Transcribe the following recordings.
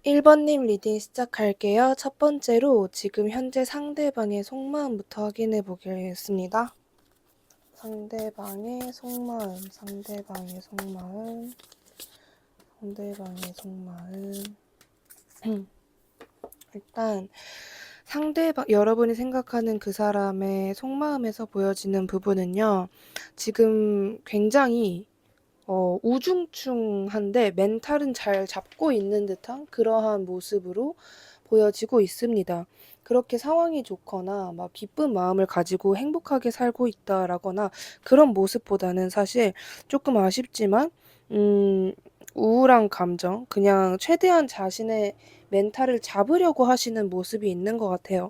1번님 리딩 시작할게요. 첫 번째로 지금 현재 상대방의 속마음부터 확인해 보겠습니다. 상대방의 속마음. 일단 여러분이 생각하는 그 사람의 속마음에서 보여지는 부분은요. 지금 굉장히 우중충한데 멘탈은 잘 잡고 있는 듯한 그러한 모습으로 보여지고 있습니다. 그렇게 상황이 좋거나 막 기쁜 마음을 가지고 행복하게 살고 있다라거나 그런 모습보다는 사실 조금 아쉽지만 우울한 감정, 그냥 최대한 자신의 멘탈을 잡으려고 하시는 모습이 있는 것 같아요.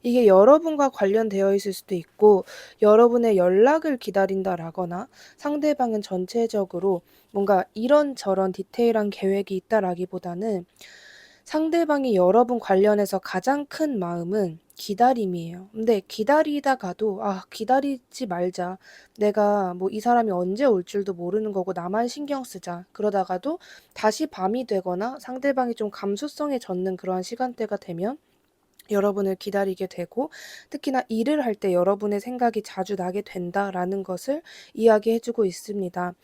이게 여러분과 관련되어 있을 수도 있고 여러분의 연락을 기다린다라거나 상대방은 전체적으로 뭔가 이런저런 디테일한 계획이 있다라기보다는 상대방이 여러분 관련해서 가장 큰 마음은 기다림이에요. 근데 기다리다가도 '아 기다리지 말자. 내가 뭐 이 사람이 언제 올 줄도 모르는 거고 나만 신경 쓰자.' 그러다가도 다시 밤이 되거나 상대방이 좀 감수성에 젖는 그러한 시간대가 되면 여러분을 기다리게 되고 특히나 일을 할 때 여러분의 생각이 자주 나게 된다라는 것을 이야기해 주고 있습니다.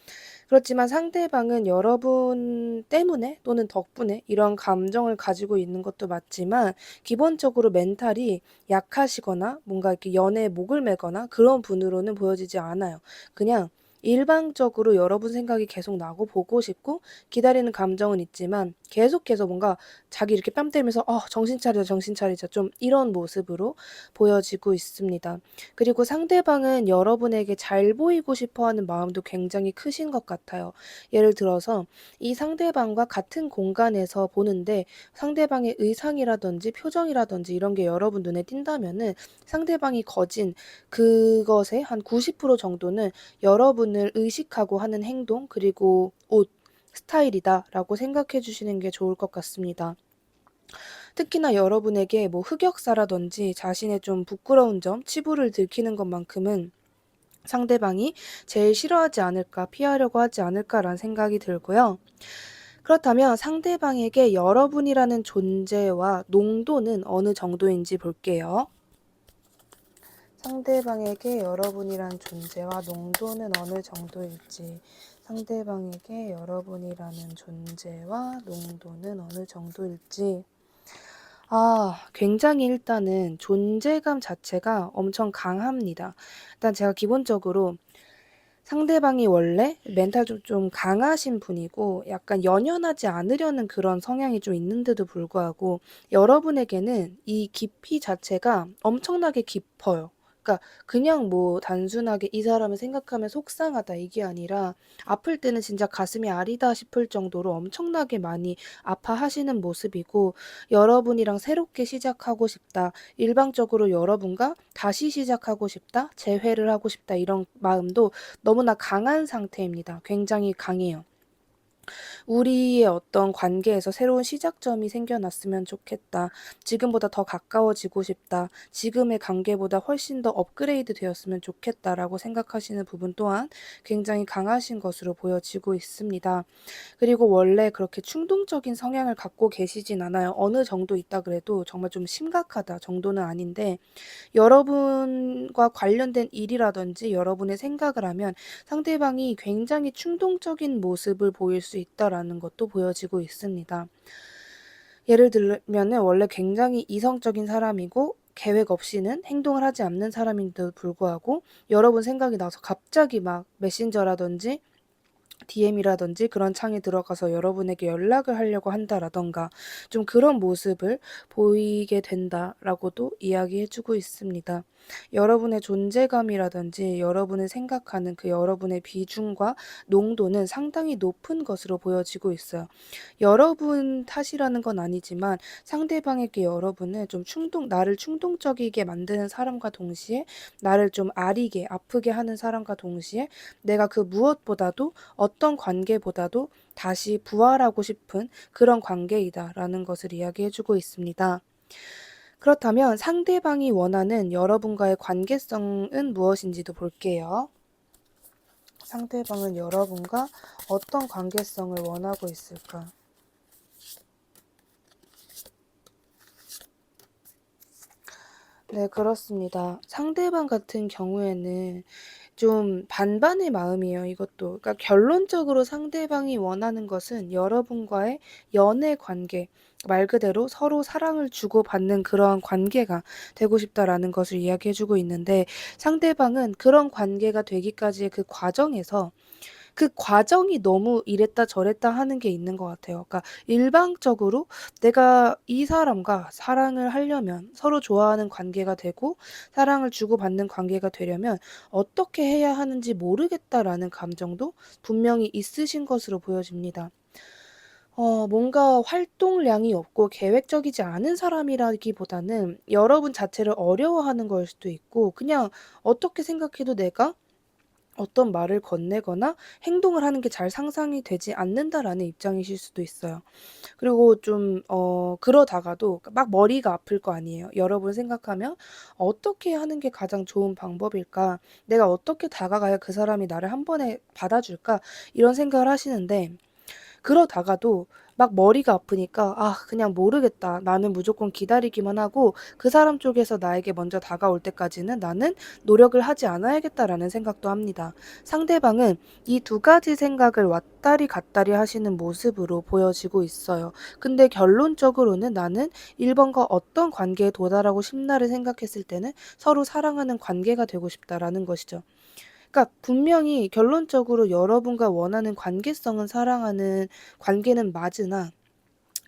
그렇지만 상대방은 여러분 때문에 또는 덕분에 이런 감정을 가지고 있는 것도 맞지만 기본적으로 멘탈이 약하시거나 뭔가 이렇게 연애에 목을 매거나 그런 분으로는 보여지지 않아요. 그냥 일방적으로 여러분 생각이 계속 나고 보고 싶고 기다리는 감정은 있지만 계속해서 뭔가 자기 이렇게 뺨 때리면서 정신 차리자, 정신 차리자." 좀 이런 모습으로 보여지고 있습니다. 그리고 상대방은 여러분에게 잘 보이고 싶어 하는 마음도 굉장히 크신 것 같아요. 예를 들어서 이 상대방과 같은 공간에서 보는데 상대방의 의상이라든지 표정이라든지 이런 게 여러분 눈에 띈다면은 상대방이 거진 그것의 한 90% 정도는 여러분을 의식하고 하는 행동 그리고 옷, 스타일이다라고 생각해 주시는 게 좋을 것 같습니다. 특히나 여러분에게 뭐 흑역사라든지 자신의 좀 부끄러운 점, 치부를 들키는 것만큼은 상대방이 제일 싫어하지 않을까, 피하려고 하지 않을까라는 생각이 들고요. 그렇다면 상대방에게 여러분이라는 존재와 농도는 어느 정도인지 볼게요. 상대방에게 여러분이란 존재와 농도는 어느 정도일지. 상대방에게 여러분이라는 존재와 농도는 어느 정도일지. 굉장히 일단은 존재감 자체가 엄청 강합니다. 일단 제가 기본적으로 상대방이 원래 멘탈 좀 강하신 분이고 약간 연연하지 않으려는 그런 성향이 좀 있는데도 불구하고 여러분에게는 이 깊이 자체가 엄청나게 깊어요. 그러니까 그냥 뭐 단순하게 '이 사람을 생각하면 속상하다.' 이게 아니라 아플 때는 진짜 가슴이 아리다 싶을 정도로 엄청나게 많이 아파하시는 모습이고 여러분이랑 새롭게 시작하고 싶다. 일방적으로 여러분과 다시 시작하고 싶다. 재회를 하고 싶다. 이런 마음도 너무나 강한 상태입니다. 굉장히 강해요. 우리의 어떤 관계에서 새로운 시작점이 생겨났으면 좋겠다. 지금보다 더 가까워지고 싶다. 지금의 관계보다 훨씬 더 업그레이드 되었으면 좋겠다라고 생각하시는 부분 또한 굉장히 강하신 것으로 보여지고 있습니다. 그리고 원래 그렇게 충동적인 성향을 갖고 계시진 않아요. 어느 정도 있다 그래도 정말 좀 심각하다 정도는 아닌데 여러분과 관련된 일이라든지 여러분의 생각을 하면 상대방이 굉장히 충동적인 모습을 보일 수 있다라는 것도 보여지고 있습니다. 예를 들면은 원래 굉장히 이성적인 사람이고 계획 없이는 행동을 하지 않는 사람인데도 불구하고 여러분 생각이 나서 갑자기 막 메신저라든지 DM이라든지 그런 창에 들어가서 여러분에게 연락을 하려고 한다라든가 좀 그런 모습을 보이게 된다라고도 이야기해 주고 있습니다. 여러분의 존재감이라든지 여러분을 생각하는 그 여러분의 비중과 농도는 상당히 높은 것으로 보여지고 있어요. 여러분 탓이라는 건 아니지만 상대방에게 여러분은 좀 나를 충동적이게 만드는 사람과 동시에 나를 좀 아리게 아프게 하는 사람과 동시에 내가 그 무엇보다도 어떤 관계보다도 다시 부활하고 싶은 그런 관계이다라는 것을 이야기해 주고 있습니다. 그렇다면 상대방이 원하는 여러분과의 관계성은 무엇인지도 볼게요. 상대방은 여러분과 어떤 관계성을 원하고 있을까? 네, 그렇습니다. 상대방 같은 경우에는 좀 반반의 마음이에요, 이것도. 그러니까 결론적으로 상대방이 원하는 것은 여러분과의 연애 관계, 말 그대로 서로 사랑을 주고받는 그러한 관계가 되고 싶다라는 것을 이야기해 주고 있는데, 상대방은 그런 관계가 되기까지의 그 과정에서 그 과정이 너무 이랬다 저랬다 하는 게 있는 것 같아요. 그러니까 일방적으로 내가 이 사람과 사랑을 하려면, 서로 좋아하는 관계가 되고 사랑을 주고받는 관계가 되려면 어떻게 해야 하는지 모르겠다라는 감정도 분명히 있으신 것으로 보여집니다. 뭔가 활동량이 없고 계획적이지 않은 사람이라기보다는 여러분 자체를 어려워하는 걸 수도 있고, 그냥 어떻게 생각해도 내가 어떤 말을 건네거나 행동을 하는 게 잘 상상이 되지 않는다라는 입장이실 수도 있어요. 그리고 좀 그러다가도 막 머리가 아플 거 아니에요. 여러분 생각하면 '어떻게 하는 게 가장 좋은 방법일까? 내가 어떻게 다가가야 그 사람이 나를 한 번에 받아줄까?' 이런 생각을 하시는데, 그러다가도 막 머리가 아프니까 '아 그냥 모르겠다. 나는 무조건 기다리기만 하고 그 사람 쪽에서 나에게 먼저 다가올 때까지는 나는 노력을 하지 않아야겠다.'라는 생각도 합니다. 상대방은 이 두 가지 생각을 왔다리 갔다리 하시는 모습으로 보여지고 있어요. 근데 결론적으로는 '나는 1 번과 어떤 관계에 도달하고 싶나.'를 생각했을 때는 '서로 사랑하는 관계가 되고 싶다.'라는 것이죠. 그러니까 분명히 결론적으로 여러분과 원하는 관계성은 사랑하는 관계는 맞으나,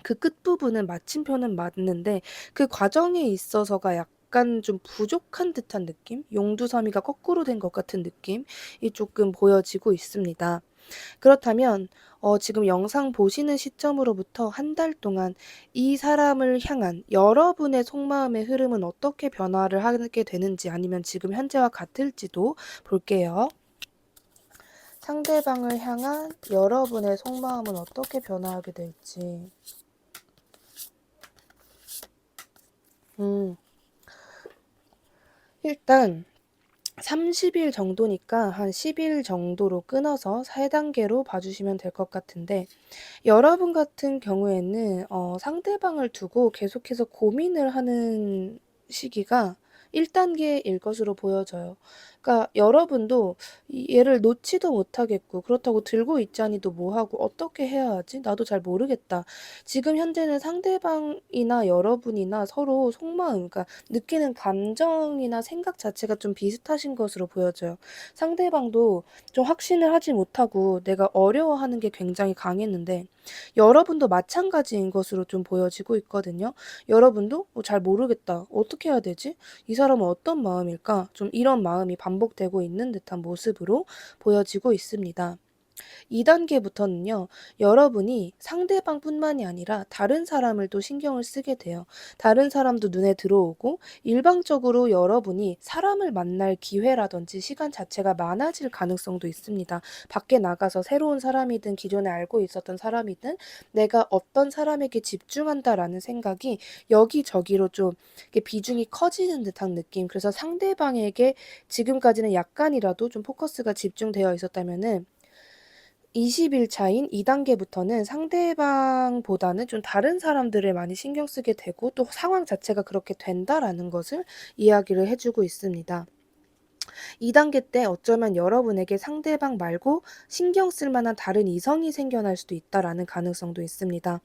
그 끝부분은 마침표는 맞는데 그 과정에 있어서가 약간 좀 부족한 듯한 느낌? 용두사미가 거꾸로 된 것 같은 느낌이 조금 보여지고 있습니다. 그렇다면 지금 영상 보시는 시점으로부터 한 달 동안 이 사람을 향한 여러분의 속마음의 흐름은 어떻게 변화를 하게 되는지, 아니면 지금 현재와 같을지도 볼게요. 상대방을 향한 여러분의 속마음은 어떻게 변화하게 될지. 음, 일단 30일 정도니까 한 10일 정도로 끊어서 3단계로 봐주시면 될 것 같은데, 여러분 같은 경우에는 상대방을 두고 계속해서 고민을 하는 시기가 1단계일 것으로 보여져요. 그러니까 여러분도 얘를 놓지도 못하겠고, 그렇다고 들고 있자니도 뭐하고 '어떻게 해야 하지? 나도 잘 모르겠다.' 지금 현재는 상대방이나 여러분이나 서로 속마음, 그러니까 느끼는 감정이나 생각 자체가 좀 비슷하신 것으로 보여져요. 상대방도 좀 확신을 하지 못하고 내가 어려워하는 게 굉장히 강했는데, 여러분도 마찬가지인 것으로 좀 보여지고 있거든요. 여러분도 '잘 모르겠다. 어떻게 해야 되지? 이 사람은 어떤 마음일까?' 좀 이런 마음이 반복되고 있는 듯한 모습으로 보여지고 있습니다. 2 단계부터는요. 여러분이 상대방뿐만이 아니라 다른 사람을 또 신경을 쓰게 돼요. 다른 사람도 눈에 들어오고, 일방적으로 여러분이 사람을 만날 기회라든지 시간 자체가 많아질 가능성도 있습니다. 밖에 나가서 새로운 사람이든 기존에 알고 있었던 사람이든 '내가 어떤 사람에게 집중한다.'라는 생각이 여기저기로 좀 이렇게 비중이 커지는 듯한 느낌. 그래서 상대방에게 지금까지는 약간이라도 좀 포커스가 집중되어 있었다면은 20일 차인 2 단계부터는 상대방보다는 좀 다른 사람들을 많이 신경 쓰게 되고, 또 상황 자체가 그렇게 된다라는 것을 이야기를 해 주고 있습니다. 2 단계 때 어쩌면 여러분에게 상대방 말고 신경 쓸 만한 다른 이성이 생겨날 수도 있다라는 가능성도 있습니다.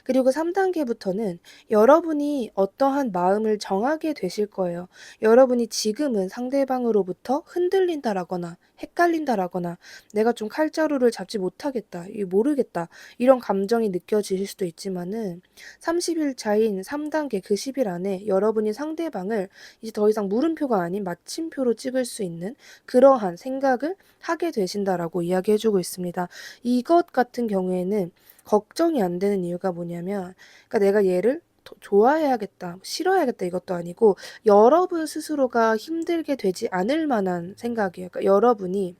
그리고 3 단계부터는 여러분이 어떠한 마음을 정하게 되실 거예요. 여러분이 지금은 상대방으로부터 흔들린다라거나 헷갈린다라거나 '내가 좀 칼자루를 잡지 못하겠다. 이 모르겠다.' 이런 감정이 느껴지실 수도 있지만은, 30일 차인 3 단계 그 10일 안에 여러분이 상대방을 이제 더 이상 물음표가 아닌 마침표로 찍을 수 있는 그러한 생각을 하게 되신다라고 이야기해 주고 있습니다. 이것 같은 경우에는 걱정이 안 되는 이유가 뭐냐면, 그러니까 내가 얘를 더 좋아해야겠다, 싫어해야겠다 이것도 아니고, 여러분 스스로가 힘들게 되지 않을 만한 생각이에요. 그러니까 여러분이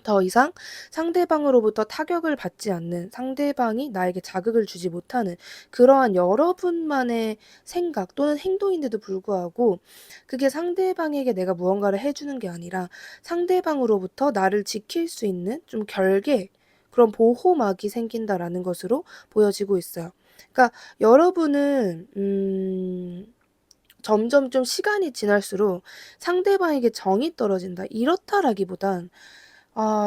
더 이상 상대방으로부터 타격을 받지 않는, 상대방이 나에게 자극을 주지 못하는 그러한 여러분만의 생각 또는 행동인데도 불구하고, 그게 상대방에게 내가 무언가를 해 주는 게 아니라 상대방으로부터 나를 지킬 수 있는 좀 결계, 그런 보호막이 생긴다라는 것으로 보여지고 있어요. 그러니까 여러분은 점점 좀 시간이 지날수록 상대방에게 정이 떨어진다. 이렇다라기보단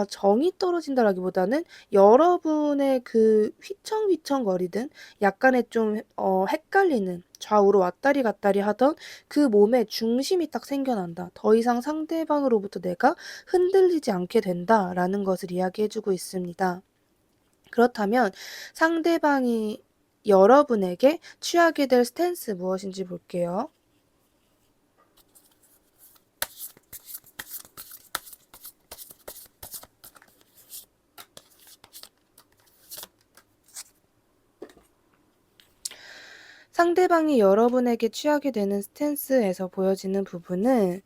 정이 떨어진다라기보다는 여러분의 그 휘청휘청거리든 약간의 좀 헷갈리는 좌우로 왔다리 갔다리 하던 그 몸의 중심이 딱 생겨난다. 더 이상 상대방으로부터 내가 흔들리지 않게 된다라는 것을 이야기해 주고 있습니다. 그렇다면 상대방이 여러분에게 취하게 될 스탠스 무엇인지 볼게요. 상대방이 여러분에게 취하게 되는 스탠스에서 보여지는 부분은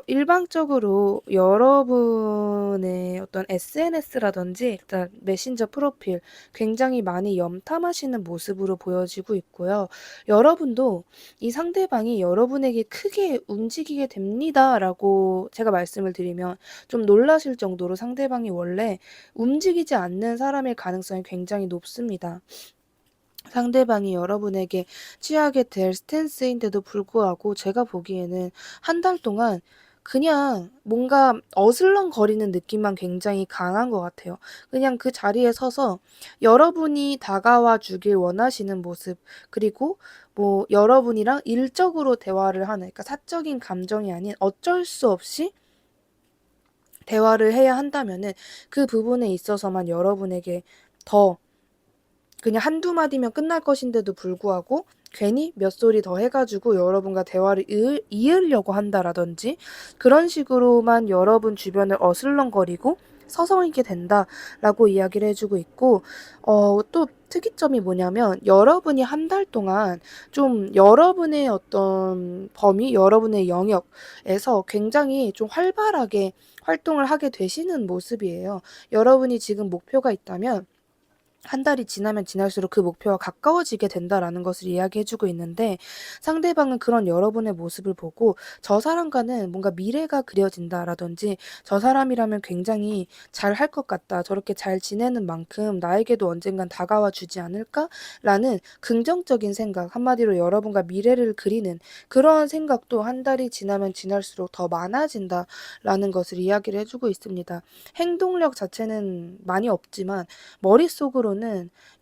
일방적으로 여러분의 어떤 SNS라든지 일단 메신저 프로필 굉장히 많이 염탐하시는 모습으로 보여지고 있고요. 여러분도 이 상대방이 여러분에게 크게 움직이게 됩니다라고 제가 말씀을 드리면 좀 놀라실 정도로 상대방이 원래 움직이지 않는 사람일 가능성이 굉장히 높습니다. 상대방이 여러분에게 취하게 될 스탠스인데도 불구하고 제가 보기에는 한 달 동안 그냥 뭔가 어슬렁거리는 느낌만 굉장히 강한 것 같아요. 그냥 그 자리에 서서 여러분이 다가와 주길 원하시는 모습, 그리고 뭐 여러분이랑 일적으로 대화를 하는, 그러니까 사적인 감정이 아닌 어쩔 수 없이 대화를 해야 한다면은 그 부분에 있어서만 여러분에게 더 그냥 한두 마디면 끝날 것인데도 불구하고 괜히 몇 소리 더 해가지고 여러분과 대화를 이으려고 한다라든지 그런 식으로만 여러분 주변을 어슬렁거리고 서성이게 된다라고 이야기를 해주고 있고, 또 특이점이 뭐냐면 여러분이 한 달 동안 좀 여러분의 어떤 범위, 여러분의 영역에서 굉장히 좀 활발하게 활동을 하게 되시는 모습이에요. 여러분이 지금 목표가 있다면 한 달이 지나면 지날수록 그 목표와 가까워지게 된다라는 것을 이야기해 주고 있는데, 상대방은 그런 여러분의 모습을 보고 저 사람과는 뭔가 미래가 그려진다라든지 저 사람이라면 굉장히 잘 할 것 같다. 저렇게 잘 지내는 만큼 나에게도 언젠간 다가와 주지 않을까라는 긍정적인 생각, 한마디로 여러분과 미래를 그리는 그러한 생각도 한 달이 지나면 지날수록 더 많아진다라는 것을 이야기를 해주고 있습니다. 행동력 자체는 많이 없지만 머릿속으로는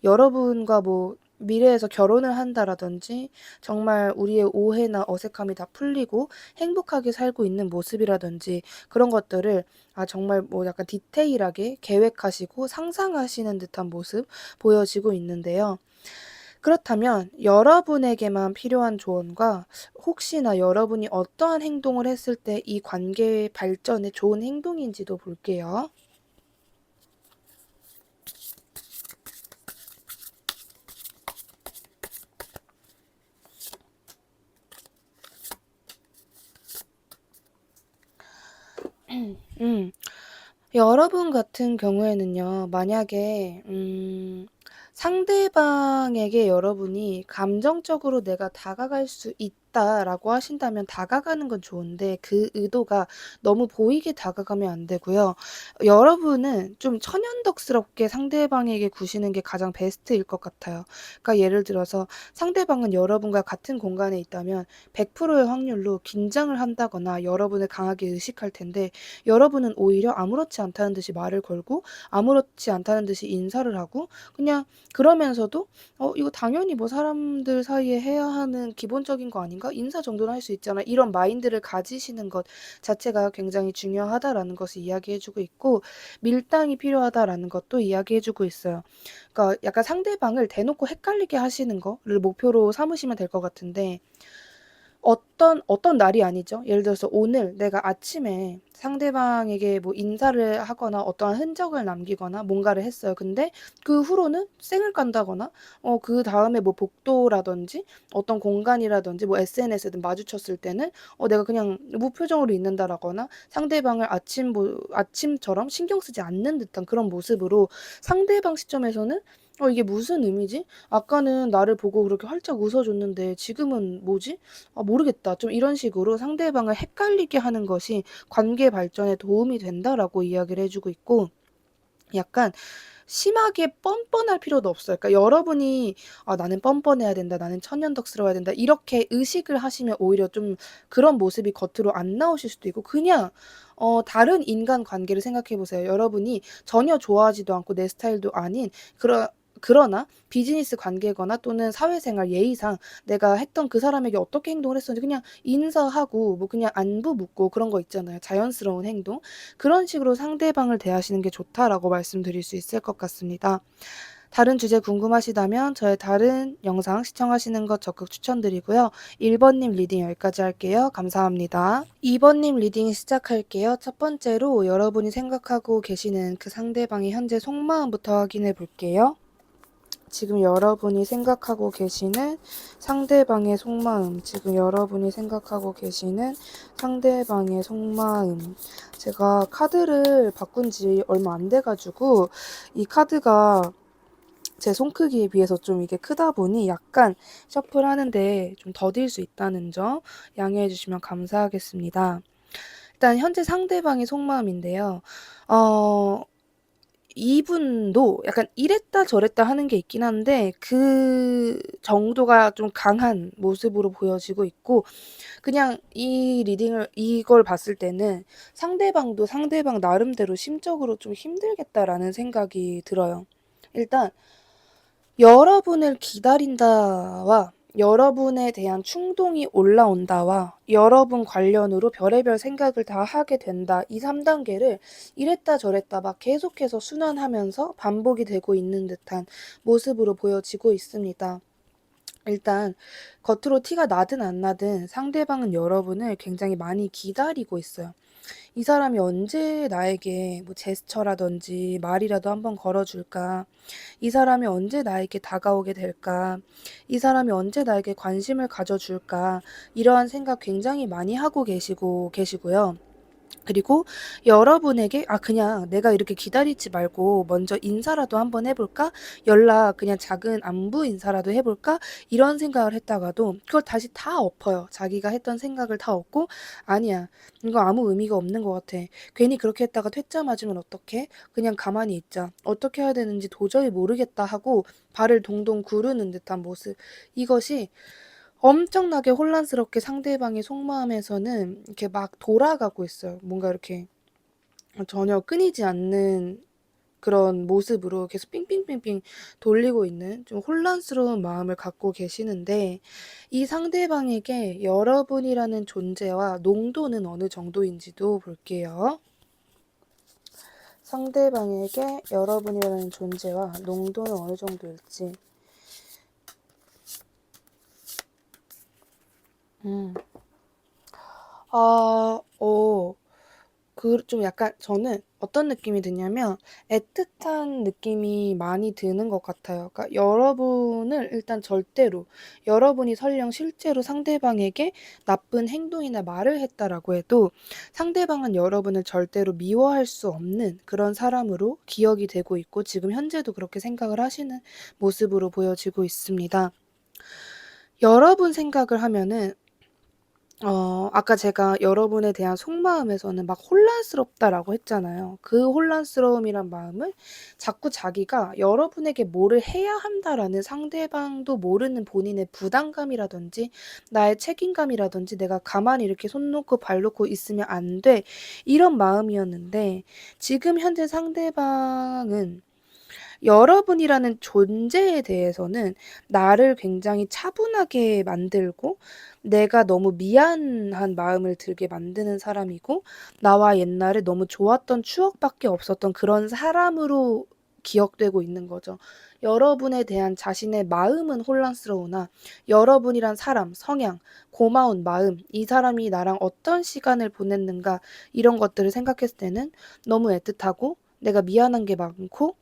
여러분과 뭐 미래에서 결혼을 한다라든지 정말 우리의 오해나 어색함이 다 풀리고 행복하게 살고 있는 모습이라든지 그런 것들을 정말 뭐 약간 디테일하게 계획하시고 상상하시는 듯한 모습 보여지고 있는데요. 그렇다면 여러분에게만 필요한 조언과 혹시나 여러분이 어떠한 행동을 했을 때 이 관계의 발전에 좋은 행동인지도 볼게요. 음. 여러분 같은 경우에는요. 만약에 상대방에게 여러분이 감정적으로 내가 다가갈 수 있다라고 하신다면 다가가는 건 좋은데 그 의도가 너무 보이게 다가가면 안 되고요. 여러분은 좀 천연덕스럽게 상대방에게 구시는 게 가장 베스트일 것 같아요. 그러니까 예를 들어서 상대방은 여러분과 같은 공간에 있다면 100%의 확률로 긴장을 한다거나 여러분을 강하게 의식할 텐데, 여러분은 오히려 아무렇지 않다는 듯이 말을 걸고 아무렇지 않다는 듯이 인사를 하고 그냥 그러면서도 이거 당연히 뭐 사람들 사이에 해야 하는 기본적인 거 아닌가? 인사 정도는 할 수 있잖아. 이런 마인드를 가지시는 것 자체가 굉장히 중요하다라는 것을 이야기해 주고 있고, 밀당이 필요하다라는 것도 이야기해 주고 있어요. 그러니까 약간 상대방을 대놓고 헷갈리게 하시는 거를 목표로 삼으시면 될 것 같은데, 어떤 날이 아니죠. 예를 들어서 오늘 내가 아침에 상대방에게 뭐 인사를 하거나 어떠한 흔적을 남기거나 뭔가를 했어요. 근데 그 후로는 쌩을 깐다거나 그다음에 뭐 복도라든지 어떤 공간이라든지 뭐 SNS든 마주쳤을 때는 내가 그냥 무표정으로 있는다라거나 상대방을 아침처럼 신경 쓰지 않는 듯한 그런 모습으로 상대방 시점에서는 이게 무슨 의미지? 아까는 나를 보고 그렇게 활짝 웃어줬는데 지금은 뭐지? 모르겠다. 좀 이런 식으로 상대방을 헷갈리게 하는 것이 관계 발전에 도움이 된다라고 이야기를 해주고 있고, 약간 심하게 뻔뻔할 필요도 없어요. 그러니까 여러분이 '아 나는 뻔뻔해야 된다. 나는 천연덕스러워야 된다.' 이렇게 의식을 하시면 오히려 좀 그런 모습이 겉으로 안 나오실 수도 있고, 그냥 다른 인간관계를 생각해 보세요. 여러분이 전혀 좋아하지도 않고 내 스타일도 아닌 그러나 비즈니스 관계거나 또는 사회생활 예의상 내가 했던 그 사람에게 어떻게 행동을 했었는지 그냥 인사하고 뭐 그냥 안부 묻고 그런 거 있잖아요. 자연스러운 행동. 그런 식으로 상대방을 대하시는 게 좋다라고 말씀드릴 수 있을 것 같습니다. 다른 주제 궁금하시다면 저의 다른 영상 시청하시는 것 적극 추천드리고요. 1번 님 리딩 여기까지 할게요. 감사합니다. 2번 님 리딩 시작할게요. 첫 번째로 여러분이 생각하고 계시는 그 상대방의 현재 속마음부터 확인해 볼게요. 지금 여러분이 생각하고 계시는 상대방의 속마음, 지금 여러분이 생각하고 계시는 상대방의 속마음. 제가 카드를 바꾼 지 얼마 안 돼가지고 이 카드가 제 손 크기에 비해서 좀 이게 크다 보니 약간 셔플하는데 좀 더딜 수 있다는 점 양해해 주시면 감사하겠습니다. 일단 현재 상대방의 속마음인데요. 어, 이분도 약간 이랬다 저랬다 하는 게 있긴 한데 그 정도가 좀 강한 모습으로 보여지고 있고, 그냥 이걸 봤을 때는 상대방도 상대방 나름대로 심적으로 좀 힘들겠다라는 생각이 들어요. 일단 여러분을 기다린다와 여러분에 대한 충동이 올라온다와 여러분 관련으로 별의별 생각을 다 하게 된다. 이 3단계를 이랬다 저랬다 막 계속해서 순환하면서 반복이 되고 있는 듯한 모습으로 보여지고 있습니다. 일단 겉으로 티가 나든 안 나든 상대방은 여러분을 굉장히 많이 기다리고 있어요. 이 사람이 언제 나에게 뭐 제스처라든지 말이라도 한번 걸어줄까? 이 사람이 언제 나에게 다가오게 될까? 이 사람이 언제 나에게 관심을 가져줄까? 이러한 생각 굉장히 많이 하고 계시고요. 그리고 여러분에게 그냥 내가 이렇게 기다리지 말고 먼저 인사라도 한번 해볼까? 연락 그냥 작은 안부 인사라도 해볼까? 이런 생각을 했다가도 그걸 다시 다 엎어요. 자기가 했던 생각을 다 엎고, 아니야, 이거 아무 의미가 없는 것 같아. 괜히 그렇게 했다가 퇴짜 맞으면 어떡해? 그냥 가만히 있자. 어떻게 해야 되는지 도저히 모르겠다 하고 발을 동동 구르는 듯한 모습. 이것이 엄청나게 혼란스럽게 상대방의 속마음에서는 이렇게 막 돌아가고 있어요. 뭔가 이렇게 전혀 끊이지 않는 그런 모습으로 계속 삥삥삥삥 돌리고 있는 좀 혼란스러운 마음을 갖고 계시는데, 이 상대방에게 여러분이라는 존재와 농도는 어느 정도인지도 볼게요. 상대방에게 여러분이라는 존재와 농도는 어느 정도일지. 음. 아, 좀 약간 저는 어떤 느낌이 드냐면 애틋한 느낌이 많이 드는 것 같아요. 그러니까 여러분을 일단 절대로, 여러분이 설령 실제로 상대방에게 나쁜 행동이나 말을 했다라고 해도 상대방은 여러분을 절대로 미워할 수 없는 그런 사람으로 기억이 되고 있고, 지금 현재도 그렇게 생각을 하시는 모습으로 보여지고 있습니다. 여러분 생각을 하면은 아까 제가 여러분에 대한 속마음에서는 막 혼란스럽다라고 했잖아요. 그 혼란스러움이란 마음을 자꾸 자기가 여러분에게 뭐를 해야 한다라는 상대방도 모르는 본인의 부담감이라든지 나의 책임감이라든지 내가 가만히 이렇게 손 놓고 발 놓고 있으면 안 돼. 이런 마음이었는데, 지금 현재 상대방은 여러분이라는 존재에 대해서는 나를 굉장히 차분하게 만들고 내가 너무 미안한 마음을 들게 만드는 사람이고, 나와 옛날에 너무 좋았던 추억밖에 없었던 그런 사람으로 기억되고 있는 거죠. 여러분에 대한 자신의 마음은 혼란스러우나 여러분이란 사람, 성향, 고마운 마음, 이 사람이 나랑 어떤 시간을 보냈는가, 이런 것들을 생각했을 때는 너무 애틋하고 내가 미안한 게 많고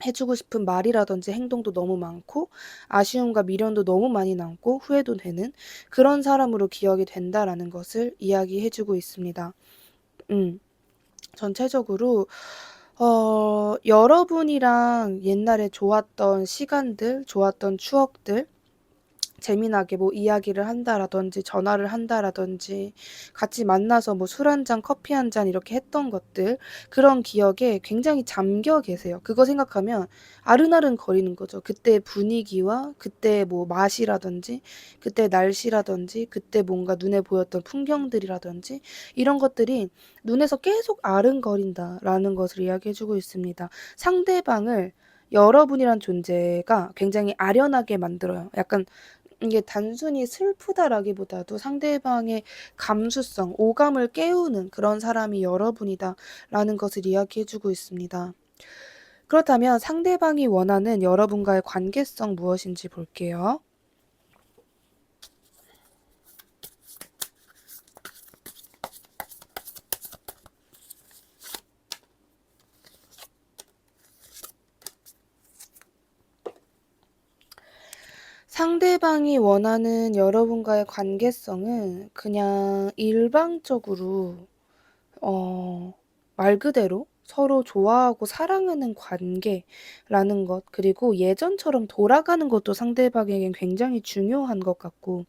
해주고 싶은 말이라든지 행동도 너무 많고 아쉬움과 미련도 너무 많이 남고 후회도 되는 그런 사람으로 기억이 된다라는 것을 이야기해주고 있습니다. 전체적으로 여러분이랑 옛날에 좋았던 시간들, 좋았던 추억들, 재미나게 뭐 이야기를 한다라든지 전화를 한다라든지 같이 만나서 뭐 술 한 잔, 커피 한 잔 이렇게 했던 것들 그런 기억에 굉장히 잠겨 계세요. 그거 생각하면 아른아른거리는 거죠. 그때 분위기와 그때 뭐 맛이라든지 그때 날씨라든지 그때 뭔가 눈에 보였던 풍경들이라든지 이런 것들이 눈에서 계속 아른거린다라는 것을 이야기해 주고 있습니다. 상대방을 여러분이란 존재가 굉장히 아련하게 만들어요. 약간 이게 단순히 슬프다라기보다도 상대방의 감수성, 오감을 깨우는 그런 사람이 여러분이다라는 것을 이야기해 주고 있습니다. 그렇다면 상대방이 원하는 여러분과의 관계성 무엇인지 볼게요. 상대방이 원하는 여러분과의 관계성은 그냥 일방적으로 말 그대로 서로 좋아하고 사랑하는 관계라는 것, 그리고 예전처럼 돌아가는 것도 상대방에겐 굉장히 중요한 것 같고,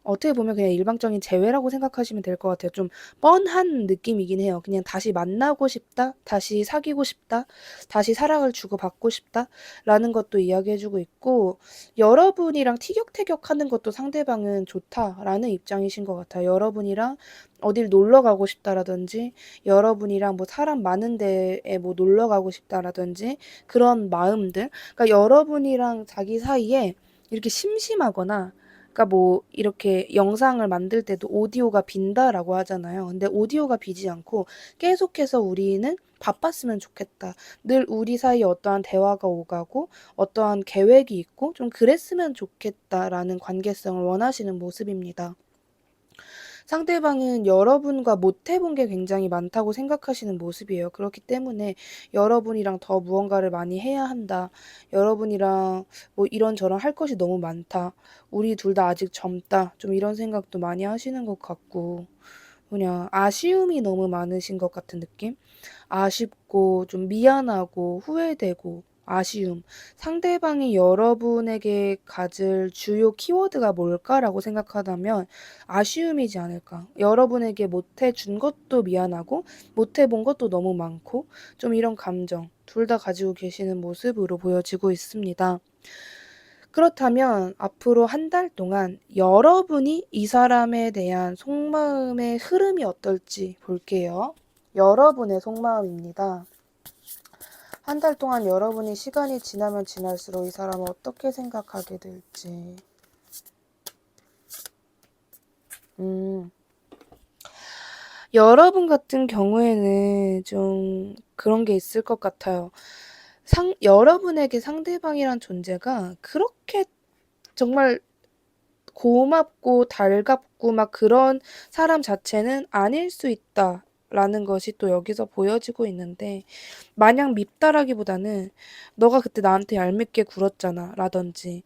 어떻게 보면 그냥 일방적인 재회라고 생각하시면 될 것 같아요. 좀 뻔한 느낌이긴 해요. 그냥 다시 만나고 싶다, 다시 사귀고 싶다, 다시 사랑을 주고받고 싶다라는 것도 이야기해주고 있고, 여러분이랑 티격태격하는 것도 상대방은 좋다라는 입장이신 것 같아요. 여러분이랑 어딜 놀러 가고 싶다라든지, 여러분이랑 뭐 사람 많은 데에 뭐 놀러 가고 싶다라든지, 그런 마음들. 그러니까 여러분이랑 자기 사이에 이렇게 심심하거나, 그러니까 뭐 이렇게 영상을 만들 때도 오디오가 빈다라고 하잖아요. 근데 오디오가 비지 않고 계속해서 우리는 바빴으면 좋겠다. 늘 우리 사이에 어떠한 대화가 오가고 어떠한 계획이 있고 좀 그랬으면 좋겠다라는 관계성을 원하시는 모습입니다. 상대방은 여러분과 못 해본 게 굉장히 많다고 생각하시는 모습이에요. 그렇기 때문에 여러분이랑 더 무언가를 많이 해야 한다. 여러분이랑 뭐 이런저런 할 것이 너무 많다. 우리 둘 다 아직 젊다. 좀 이런 생각도 많이 하시는 것 같고. 그냥 아쉬움이 너무 많으신 것 같은 느낌? 아쉽고 좀 미안하고 후회되고 아쉬움. 상대방이 여러분에게 가질 주요 키워드가 뭘까라고 생각하다면 아쉬움이지 않을까. 여러분에게 못해 준 것도 미안하고 못해 본 것도 너무 많고 좀 이런 감정 둘 다 가지고 계시는 모습으로 보여지고 있습니다. 그렇다면 앞으로 한 달 동안 여러분이 이 사람에 대한 속마음의 흐름이 어떨지 볼게요. 여러분의 속마음입니다. 한 달 동안 여러분이 시간이 지나면 지날수록 이 사람을 어떻게 생각하게 될지. 여러분 같은 경우에는 좀 그런 게 있을 것 같아요. 여러분에게 상대방이란 존재가 그렇게 정말 고맙고 달갑고 막 그런 사람 자체는 아닐 수 있다라는 것이 또 여기서 보여지고 있는데, 마냥 밉다라기보다는 너가 그때 나한테 얄밉게 굴었잖아 라든지,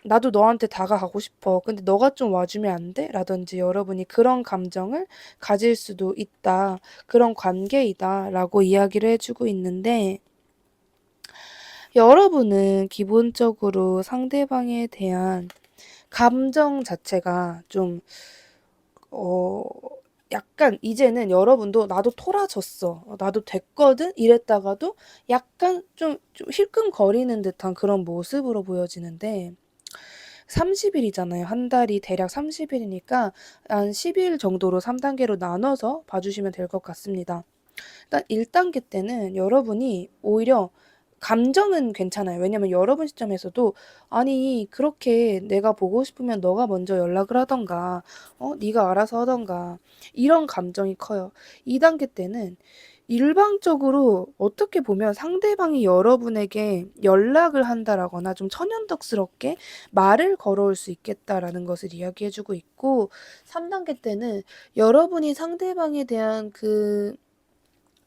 나도 너한테 다가가고 싶어. 근데 너가 좀 와주면 안 돼? 라든지 여러분이 그런 감정을 가질 수도 있다. 그런 관계이다 라고 이야기를 해주고 있는데, 여러분은 기본적으로 상대방에 대한 감정 자체가 좀, 어, 약간 이제는 여러분도 나도 토라졌어. 나도 됐거든? 이랬다가도 약간 좀 힐끔거리는 듯한 그런 모습으로 보여지는데, 30일이잖아요. 한 달이 대략 30일이니까 한 10일 정도로 3단계로 나눠서 봐주시면 될 것 같습니다. 일단 1단계 때는 여러분이 오히려 감정은 괜찮아요. 왜냐면 여러분 시점에서도 아니 그렇게 내가 보고 싶으면 너가 먼저 연락을 하던가 네가 알아서 하던가 이런 감정이 커요. 2단계 때는 일방적으로 어떻게 보면 상대방이 여러분에게 연락을 한다라거나 좀 천연덕스럽게 말을 걸어올 수 있겠다라는 것을 이야기해 주고 있고, 3단계 때는 여러분이 상대방에 대한 그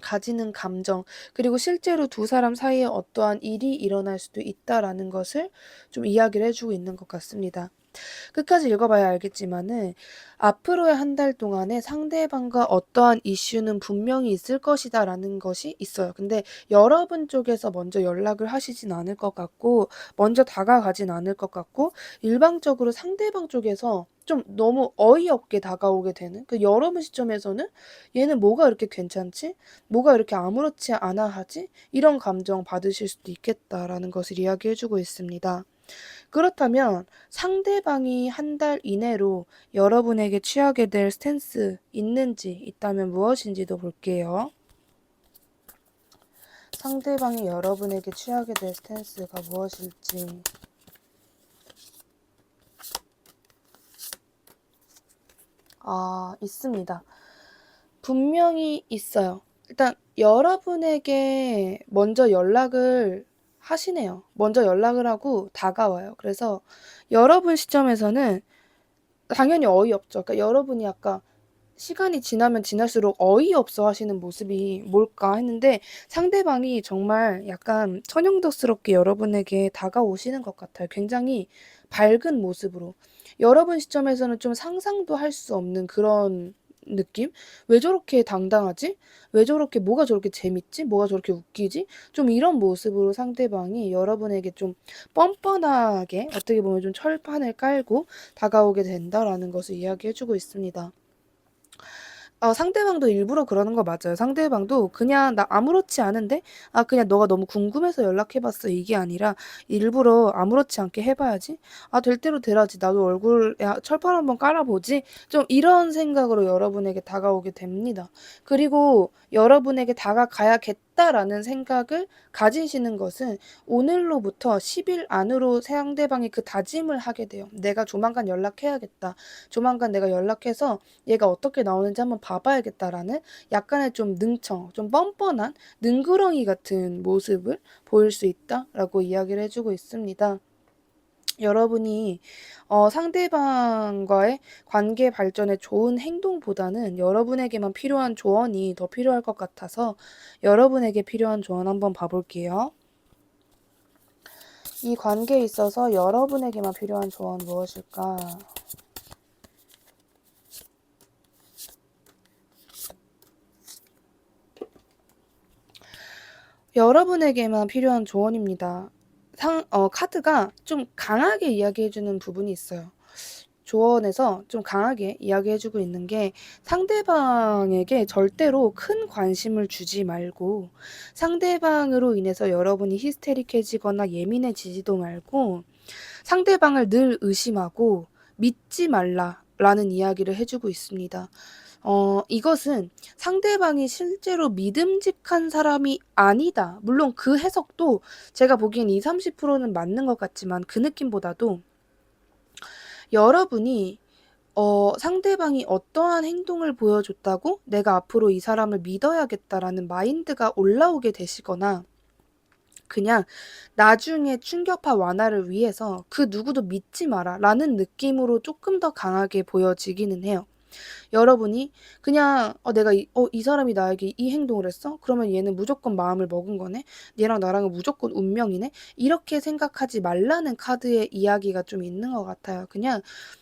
가지는 감정, 그리고 실제로 두 사람 사이에 어떠한 일이 일어날 수도 있다라는 것을 좀 이야기를 해주고 있는 것 같습니다. 끝까지 읽어봐야 알겠지만은 앞으로의 한 달 동안에 상대방과 어떠한 이슈는 분명히 있을 것이다라는 것이 있어요. 근데 여러분 쪽에서 먼저 연락을 하시진 않을 것 같고, 먼저 다가가진 않을 것 같고, 일방적으로 상대방 쪽에서 좀 너무 어이없게 다가오게 되는 그 여러분 시점에서는 얘는 뭐가 이렇게 괜찮지? 뭐가 이렇게 아무렇지 않아 하지? 이런 감정 받으실 수도 있겠다라는 것을 이야기해주고 있습니다. 그렇다면 상대방이 한 달 이내로 여러분에게 취하게 될 스탠스 있는지 있다면 무엇인지도 볼게요. 상대방이 여러분에게 취하게 될 스탠스가 무엇일지. 있습니다. 분명히 있어요. 일단 여러분에게 먼저 연락을 하시네요. 먼저 연락을 하고 다가와요. 그래서 여러분 시점에서는 당연히 어이없죠. 그러니까 여러분이 아까 시간이 지나면 지날수록 어이없어 하시는 모습이 뭘까 했는데 상대방이 정말 약간 천연덕스럽게 여러분에게 다가오시는 것 같아요. 굉장히 밝은 모습으로. 여러분 시점에서는 좀 상상도 할 수 없는 그런 느낌? 왜 저렇게 당당하지? 왜 저렇게 뭐가 저렇게 재밌지? 뭐가 저렇게 웃기지? 좀 이런 모습으로 상대방이 여러분에게 좀 뻔뻔하게 어떻게 보면 좀 철판을 깔고 다가오게 된다라는 것을 이야기해주고 있습니다. 상대방도 일부러 그러는 거 맞아요. 상대방도 그냥 나 아무렇지 않은데 그냥 너가 너무 궁금해서 연락해 봤어 이게 아니라 일부러 아무렇지 않게 해 봐야지. 될 대로 되라지. 나도 얼굴에 철판 한번 깔아 보지. 좀 이런 생각으로 여러분에게 다가오게 됩니다. 그리고 여러분에게 다가가야겠다라는 생각을 가지시는 것은 오늘로부터 10일 안으로 상대방이 그 다짐을 하게 돼요. 내가 조만간 연락해야겠다. 조만간 내가 연락해서 얘가 어떻게 나오는지 한번 봐봐야겠다라는 약간의 좀 능청, 좀 뻔뻔한 능구렁이 같은 모습을 보일 수 있다라고 이야기를 해주고 있습니다. 여러분이 상대방과의 관계 발전에 좋은 행동보다는 여러분에게만 필요한 조언이 더 필요할 것 같아서 여러분에게 필요한 조언 한번 봐볼게요. 이 관계에 있어서 여러분에게만 필요한 조언 무엇일까? 여러분에게만 필요한 조언입니다. 카드가 좀 강하게 이야기해주는 부분이 있어요. 조언에서 좀 강하게 이야기해주고 있는 게 상대방에게 절대로 큰 관심을 주지 말고 상대방으로 인해서 여러분이 히스테릭해지거나 예민해지지도 말고 상대방을 늘 의심하고 믿지 말라라는 이야기를 해주고 있습니다. 이것은 상대방이 실제로 믿음직한 사람이 아니다. 물론 그 해석도 제가 보기엔 20-30%는 맞는 것 같지만 그 느낌보다도 여러분이 상대방이 어떠한 행동을 보여줬다고 내가 앞으로 이 사람을 믿어야겠다라는 마인드가 올라오게 되시거나 그냥 나중에 충격파 완화를 위해서 그 누구도 믿지 마라 라는 느낌으로 조금 더 강하게 보여지기는 해요. 여러분이 그냥 내가 이 사람이 나에게 이 행동을 했어? 그러면 얘는 무조건 마음을 먹은 거네? 얘랑 나랑은 무조건 운명이네? 이렇게 생각하지 말라는 카드의 이야기가 좀 있는 것 같아요. 그냥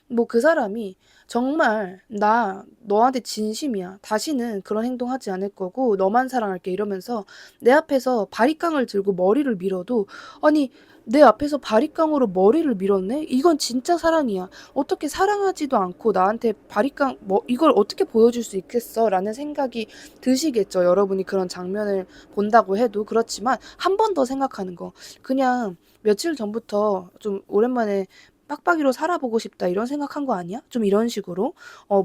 뭐 그 사람이 정말 나 너한테 진심이야. 다시는 그런 행동하지 않을 거고 너만 사랑할게 이러면서 내 앞에서 바리깡을 들고 머리를 밀어도 아니 내 앞에서 바리깡으로 머리를 밀었네? 이건 진짜 사랑이야. 어떻게 사랑하지도 않고 나한테 바리깡 이걸 어떻게 보여줄 수 있겠어? 라는 생각이 드시겠죠. 여러분이 그런 장면을 본다고 해도 그렇지만 한 번 더 생각하는 거. 그냥 며칠 전부터 좀 오랜만에 빡빡이로 살아보고 싶다 이런 생각한 거 아니야? 좀 이런 식으로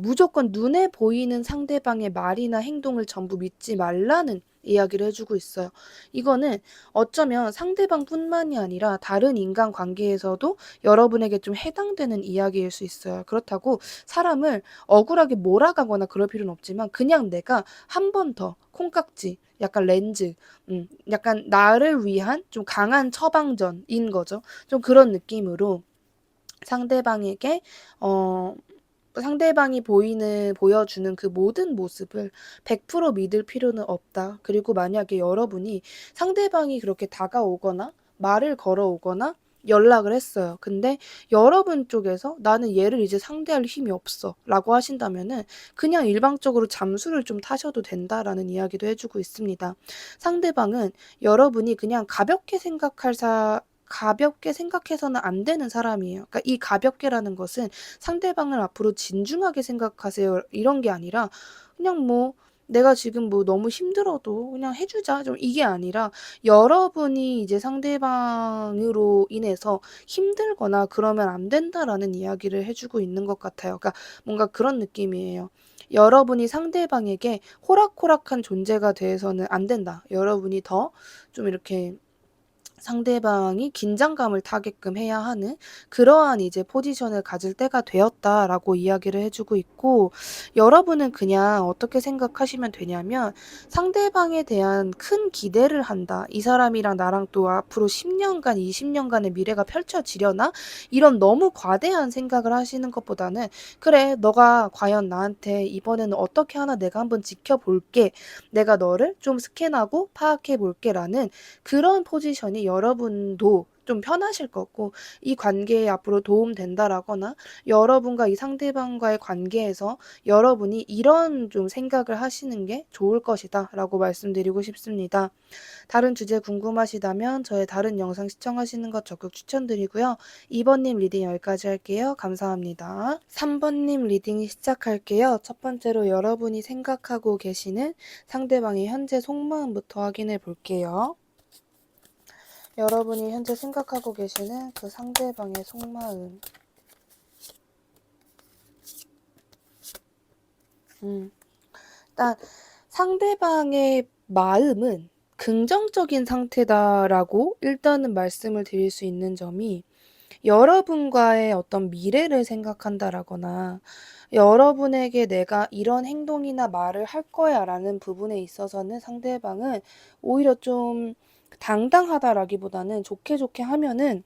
무조건 눈에 보이는 상대방의 말이나 행동을 전부 믿지 말라는 이야기를 해주고 있어요. 이거는 어쩌면 상대방뿐만이 아니라 다른 인간관계에서도 여러분에게 좀 해당되는 이야기일 수 있어요. 그렇다고 사람을 억울하게 몰아가거나 그럴 필요는 없지만 그냥 내가 한 번 더 콩깍지 약간 렌즈 약간 나를 위한 좀 강한 처방전인 거죠. 좀 그런 느낌으로 상대방에게 상대방이 보여주는 그 모든 모습을 100% 믿을 필요는 없다. 그리고 만약에 여러분이 상대방이 그렇게 다가오거나 말을 걸어오거나 연락을 했어요. 근데 여러분 쪽에서 "나는 얘를 이제 상대할 힘이 없어."라고 하신다면은 그냥 일방적으로 잠수를 좀 타셔도 된다라는 이야기도 해 주고 있습니다. 상대방은 여러분이 그냥 가볍게 생각해서는 안 되는 사람이에요. 그러니까 이 가볍게라는 것은 상대방을 앞으로 진중하게 생각하세요 이런 게 아니라 그냥 뭐 '내가 지금 뭐 너무 힘들어도 그냥 해 주자.' 좀 이게 아니라 여러분이 이제 상대방으로 인해서 힘들거나 그러면 안 된다라는 이야기를 해 주고 있는 것 같아요. 그러니까 뭔가 그런 느낌이에요. 여러분이 상대방에게 호락호락한 존재가 돼서는 안 된다. 여러분이 더 좀 이렇게 상대방이 긴장감을 타게끔 해야 하는 그러한 이제 포지션을 가질 때가 되었다라고 이야기를 해 주고 있고, 여러분은 그냥 어떻게 생각하시면 되냐면 상대방에 대한 큰 기대를 한다. '이 사람이랑 나랑 또 앞으로 10 년간 20 년간의 미래가 펼쳐지려나?' 이런 너무 과대한 생각을 하시는 것보다는 '그래 너가 과연 나한테 이번에는 어떻게 하나 내가 한번 지켜볼게. 내가 너를 좀 스캔하고 파악해 볼게.'라는 그런 포지션이 여러분도 좀 편하실 거고, 이 관계에 앞으로 도움된다라거나 여러분과 이 상대방과의 관계에서 여러분이 이런 좀 생각을 하시는 게 좋을 것이다라고 말씀드리고 싶습니다. 다른 주제 궁금하시다면 저의 다른 영상 시청하시는 것 적극 추천드리고요. 2번님 리딩 여기까지 할게요. 감사합니다. 3번님 리딩 시작할게요. 첫 번째로 여러분이 생각하고 계시는 상대방의 현재 속마음부터 확인해 볼게요. 여러분이 현재 생각하고 계시는 그 상대방의 속마음. 일단 상대방의 마음은 긍정적인 상태다라고 일단은 말씀을 드릴 수 있는 점이, 여러분과의 어떤 미래를 생각한다라거나 여러분에게 내가 이런 행동이나 말을 할 거야라는 부분에 있어서는 상대방은 오히려 좀 당당하다라기보다는 좋게 하면은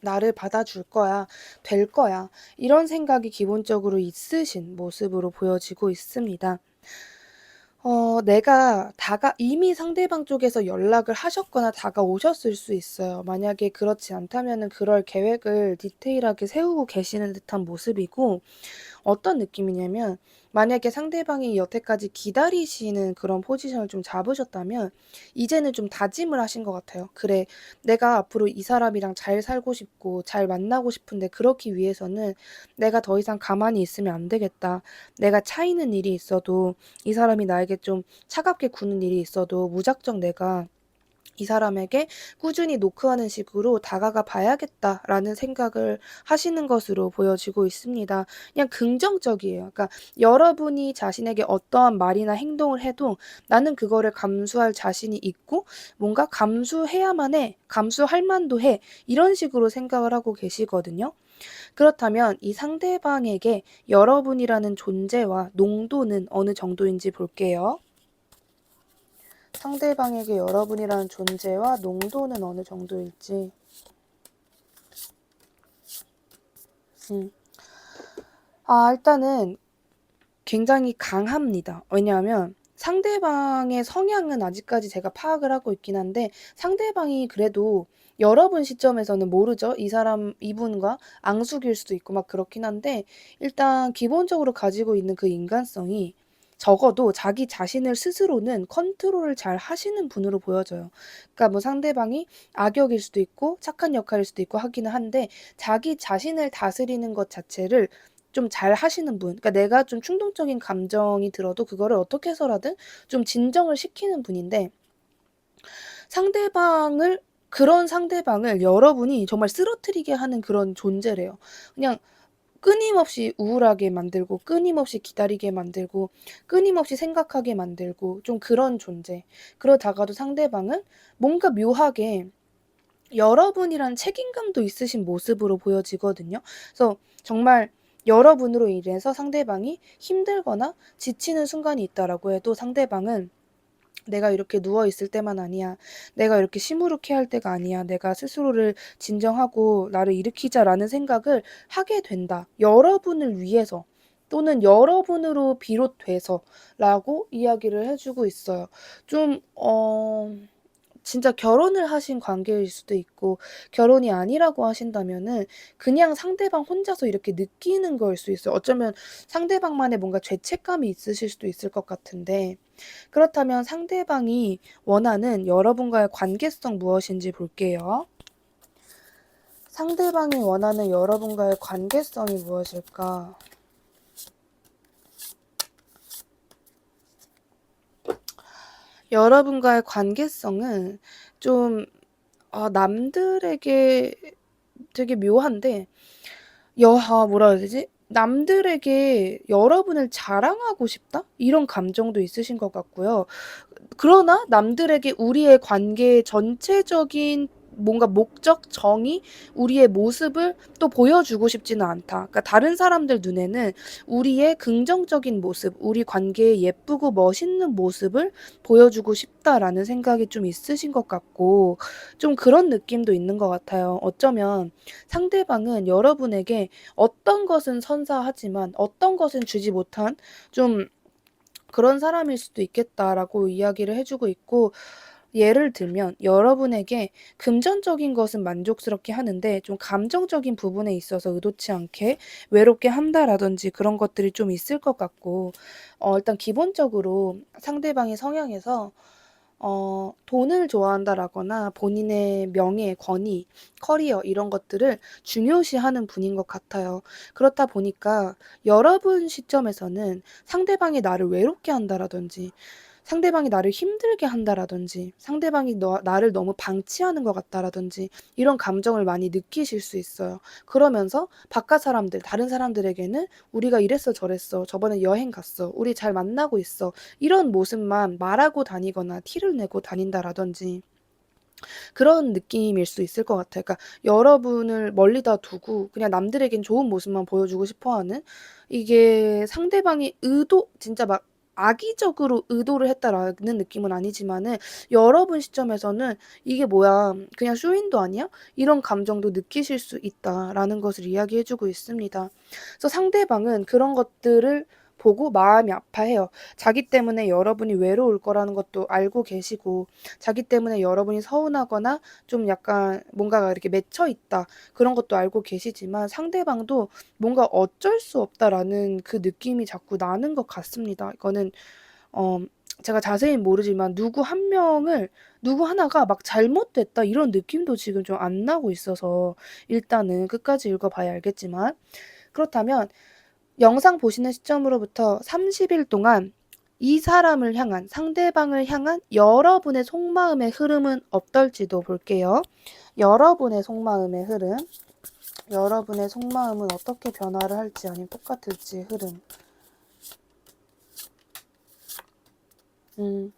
나를 받아줄 거야, 될 거야, 이런 생각이 기본적으로 있으신 모습으로 보여지고 있습니다. 내가 이미 상대방 쪽에서 연락을 하셨거나 다가오셨을 수 있어요. 만약에 그렇지 않다면은 그럴 계획을 디테일하게 세우고 계시는 듯한 모습이고, 어떤 느낌이냐면 만약에 상대방이 여태까지 기다리시는 그런 포지션을 좀 잡으셨다면 이제는 좀 다짐을 하신 것 같아요. '그래, 내가 앞으로 이 사람이랑 잘 살고 싶고 잘 만나고 싶은데 그러기 위해서는 내가 더 이상 가만히 있으면 안 되겠다. 내가 차이는 일이 있어도, 이 사람이 나에게 좀 차갑게 구는 일이 있어도 무작정 내가 이 사람에게 꾸준히 노크하는 식으로 다가가 봐야겠다'라는 생각을 하시는 것으로 보여지고 있습니다. 그냥 긍정적이에요. 그러니까 여러분이 자신에게 어떠한 말이나 행동을 해도 '나는 그거를 감수할 자신이 있고 뭔가 감수해야만 해. 감수할 만도 해.' 이런 식으로 생각을 하고 계시거든요. 그렇다면 이 상대방에게 여러분이라는 존재와 농도는 어느 정도인지 볼게요. 상대방에게 여러분이라는 존재와 농도는 어느 정도일지. 음. 일단은 굉장히 강합니다. 왜냐하면 상대방의 성향은 아직까지 제가 파악을 하고 있긴 한데, 상대방이 그래도 여러분 시점에서는 모르죠. 이분과 앙숙일 수도 있고 막 그렇긴 한데, 일단 기본적으로 가지고 있는 그 인간성이 적어도 자기 자신을 스스로는 컨트롤을 잘 하시는 분으로 보여져요. 그러니까 뭐 상대방이 악역일 수도 있고 착한 역할일 수도 있고 하기는 한데, 자기 자신을 다스리는 것 자체를 좀 잘하시는 분, 그러니까 내가 좀 충동적인 감정이 들어도 그거를 어떻게 해서라든 좀 진정을 시키는 분인데, 상대방을 그런 상대방을 여러분이 정말 쓰러뜨리게 하는 그런 존재래요. 그냥 끊임없이 우울하게 만들고 끊임없이 기다리게 만들고 끊임없이 생각하게 만들고 좀 그런 존재. 그러다가도 상대방은 뭔가 묘하게 여러분이란 책임감도 있으신 모습으로 보여지거든요. 그래서 정말 여러분으로 인해서 상대방이 힘들거나 지치는 순간이 있다라고 해도 상대방은 '내가 이렇게 누워 있을 때만 아니야. 내가 이렇게 시무룩해할 때가 아니야. 내가 스스로를 진정하고 나를 일으키자.'라는 생각을 하게 된다. 여러분을 위해서 또는 여러분으로 비롯돼서라고 이야기를 해 주고 있어요. 좀 진짜 결혼을 하신 관계일 수도 있고 결혼이 아니라고 하신다면은 그냥 상대방 혼자서 이렇게 느끼는 거일 수 있어요. 어쩌면 상대방만의 뭔가 죄책감이 있으실 수도 있을 것 같은데 그렇다면 상대방이 원하는 여러분과의 관계성 무엇인지 볼게요. 상대방이 원하는 여러분과의 관계성이 무엇일까? 여러분과의 관계성은 좀 남들에게 되게 묘한데 뭐라 해야 되지? 남들에게 여러분을 자랑하고 싶다? 이런 감정도 있으신 것 같고요. 그러나 남들에게 우리의 관계의 전체적인 뭔가 목적, 정의, 우리의 모습을 또 보여주고 싶지는 않다. 그러니까 다른 사람들 눈에는 우리의 긍정적인 모습, 우리 관계의 예쁘고 멋있는 모습을 보여주고 싶다라는 생각이 좀 있으신 것 같고, 좀 그런 느낌도 있는 것 같아요. 어쩌면 상대방은 여러분에게 어떤 것은 선사하지만 어떤 것은 주지 못한 좀 그런 사람일 수도 있겠다라고 이야기를 해 주고 있고 예를 들면 여러분에게 금전적인 것은 만족스럽게 하는데 좀 감정적인 부분에 있어서 의도치 않게 외롭게 한다라든지 그런 것들이 좀 있을 것 같고 일단 기본적으로 상대방의 성향에서 돈을 좋아한다라거나 본인의 명예, 권위, 커리어 이런 것들을 중요시하는 분인 것 같아요. 그렇다 보니까 여러분 시점에서는 상대방이 나를 외롭게 한다라든지 상대방이 나를 힘들게 한다라든지 상대방이 나를 너무 방치하는 것 같다라든지 이런 감정을 많이 느끼실 수 있어요. 그러면서 바깥 사람들, 다른 사람들에게는 우리가 이랬어 저랬어. 저번에 여행 갔어. 우리 잘 만나고 있어. 이런 모습만 말하고 다니거나 티를 내고 다닌다라든지 그런 느낌일 수 있을 것 같아요. 그러니까 여러분을 멀리다 두고 그냥 남들에겐 좋은 모습만 보여주고 싶어 하는 이게 상대방이 진짜 막 악의적으로 의도를 했다라는 느낌은 아니지만은 여러분 시점에서는 '이게 뭐야. 그냥 쇼윈도 아니야?' 이런 감정도 느끼실 수 있다라는 것을 이야기해 주고 있습니다. 그래서 상대방은 그런 것들을 보고 마음이 아파해요. 자기 때문에 여러분이 외로울 거라는 것도 알고 계시고 자기 때문에 여러분이 서운하거나 좀 약간 뭔가가 이렇게 맺혀 있다. 그런 것도 알고 계시지만 상대방도 뭔가 '어쩔 수 없다.'라는 그 느낌이 자꾸 나는 것 같습니다. 이거는 어 제가 자세히는 모르지만 누구 하나가 막 '잘못됐다.' 이런 느낌도 지금 좀 안 나고 있어서 일단은 끝까지 읽어 봐야 알겠지만 그렇다면 영상 보시는 시점으로부터 30일 동안 이 사람을 향한 상대방을 향한 여러분의 속마음의 흐름은 어떨지도 볼게요. 여러분의 속마음의 흐름. 여러분의 속마음은 어떻게 변화를 할지 아니면 똑같을지 흐름. 음.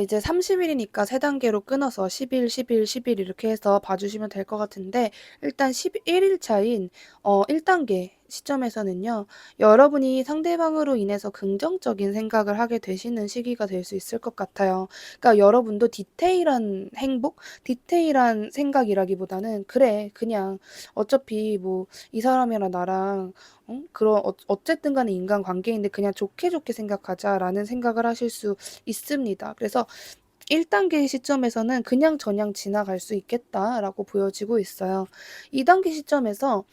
이제 30일이니까 3단계로 끊어서 10일, 10일, 10일 이렇게 해서 봐주시면 될 것 같은데 일단 11일 차인 1단계 시점에서는요. 여러분이 상대방으로 인해서 긍정적인 생각을 하게 되시는 시기가 될 수 있을 것 같아요. 그러니까 여러분도 디테일한 행복, 디테일한 생각이라기보다는 '그래 그냥 어차피 뭐 이 사람이랑 나랑 그런 어쨌든 간에 인간관계인데 그냥 좋게 좋게 생각하자.'라는 생각을 하실 수 있습니다. 그래서 1단계 시점에서는 '그냥저냥 지나갈 수 있겠다.'라고 보여지고 있어요. 2단계 시점에서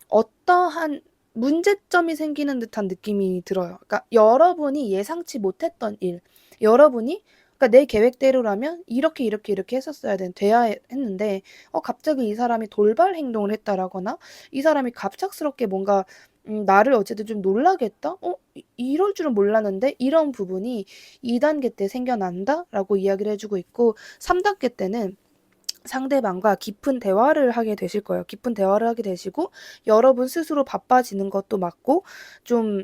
어떠한 문제점이 생기는 듯한 느낌이 들어요. 그러니까 여러분이 예상치 못했던 일, 여러분이 그러니까 내 계획대로라면 이렇게, 이렇게, 이렇게 했었어야 돼야 했는데 갑자기 이 사람이 돌발 행동을 했다라거나 이 사람이 갑작스럽게 뭔가 나를 어쨌든 좀 놀라게 했다? 이럴 줄은 몰랐는데 이런 부분이 2단계 때 생겨난다라고 이야기를 해 주고 있고 3단계 때는 상대방과 깊은 대화를 하게 되실 거예요. 깊은 대화를 하게 되시고 여러분 스스로 바빠지는 것도 맞고 좀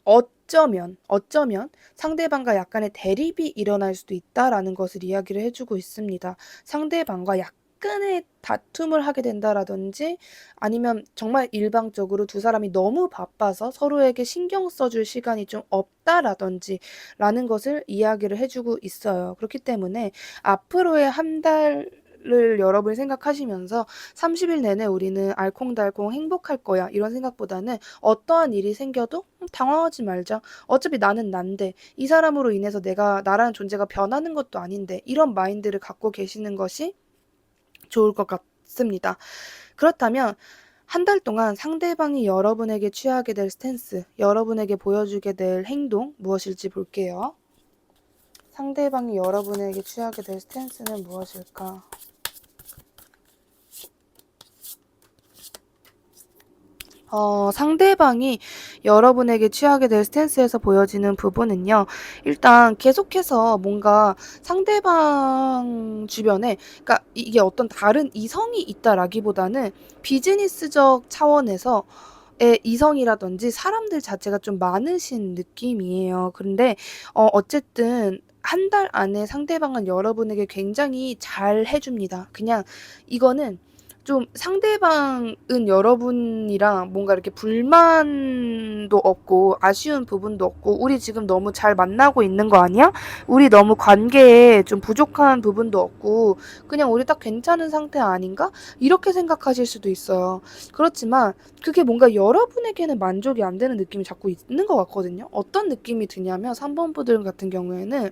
어쩌면 상대방과 약간의 대립이 일어날 수도 있다라는 것을 이야기를 해 주고 있습니다. 상대방과 약간의 다툼을 하게 된다라든지 아니면 정말 일방적으로 두 사람이 너무 바빠서 서로에게 신경 써줄 시간이 좀 없다라든지 라는 것을 이야기를 해 주고 있어요. 그렇기 때문에 앞으로의 한 달 를 여러분이 생각하시면서 30일 내내 우리는 알콩달콩 행복할 거야. 이런 생각보다는 어떠한 일이 생겨도 당황하지 말자. 어차피 나는 난데 이 사람으로 인해서 내가 나라는 존재가 변하는 것도 아닌데 이런 마인드를 갖고 계시는 것이 좋을 것 같습니다. 그렇다면 한 달 동안 상대방이 여러분에게 취하게 될 스탠스, 여러분에게 보여주게 될 행동 무엇일지 볼게요. 상대방이 여러분에게 취하게 될 스탠스는 무엇일까? 상대방이 여러분에게 취하게 될 스탠스에서 보여지는 부분은요. 일단 계속해서 뭔가 상대방 주변에, 그러니까 이게 어떤 다른 이성이 있다라기보다는 비즈니스적 차원에서 의 이성이라든지 사람들 자체가 좀 많으신 느낌이에요. 근데 어쨌든 한 달 안에 상대방은 여러분에게 굉장히 잘 해줍니다. 그냥 이거는 좀 상대방은 여러분이랑 뭔가 이렇게 불만도 없고 아쉬운 부분도 없고 우리 지금 너무 잘 만나고 있는 거 아니야? 우리 너무 관계에 좀 부족한 부분도 없고 그냥 우리 딱 괜찮은 상태 아닌가? 이렇게 생각하실 수도 있어요. 그렇지만 그게 뭔가 여러분에게는 만족이 안 되는 느낌이 자꾸 있는 것 같거든요. 어떤 느낌이 드냐면 3번 분들 같은 경우에는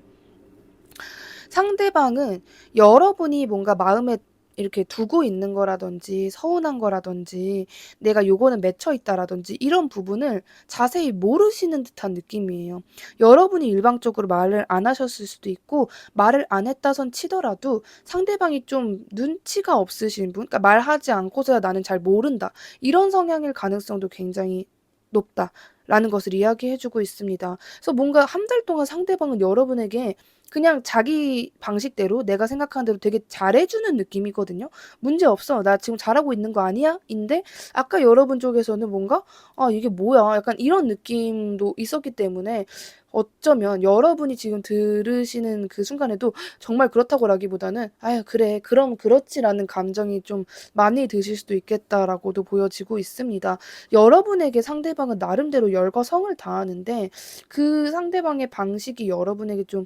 상대방은 여러분이 뭔가 마음에 이렇게 두고 있는 거라든지 서운한 거라든지 내가 요거는 맺혀 있다라든지 이런 부분을 자세히 모르시는 듯한 느낌이에요. 여러분이 일방적으로 말을 안 하셨을 수도 있고 말을 안 했다선 치더라도 상대방이 좀 눈치가 없으신 분, 그러니까 말하지 않고서야 나는 잘 모른다. 이런 성향일 가능성도 굉장히 높다라는 것을 이야기해 주고 있습니다. 그래서 뭔가 한 달 동안 상대방은 여러분에게 그냥 자기 방식대로 내가 생각하는 대로 되게 잘해주는 느낌이거든요. 문제 없어. 나 지금 잘하고 있는 거 아니야? 인데 아까 여러분 쪽에서는 뭔가 아 이게 뭐야? 약간 이런 느낌도 있었기 때문에 어쩌면 여러분이 지금 들으시는 그 순간에도 정말 그렇다고라기보다는 아유 그래 그럼 그렇지라는 감정이 좀 많이 드실 수도 있겠다라고도 보여지고 있습니다. 여러분에게 상대방은 나름대로 열과 성을 다하는데 그 상대방의 방식이 여러분에게 좀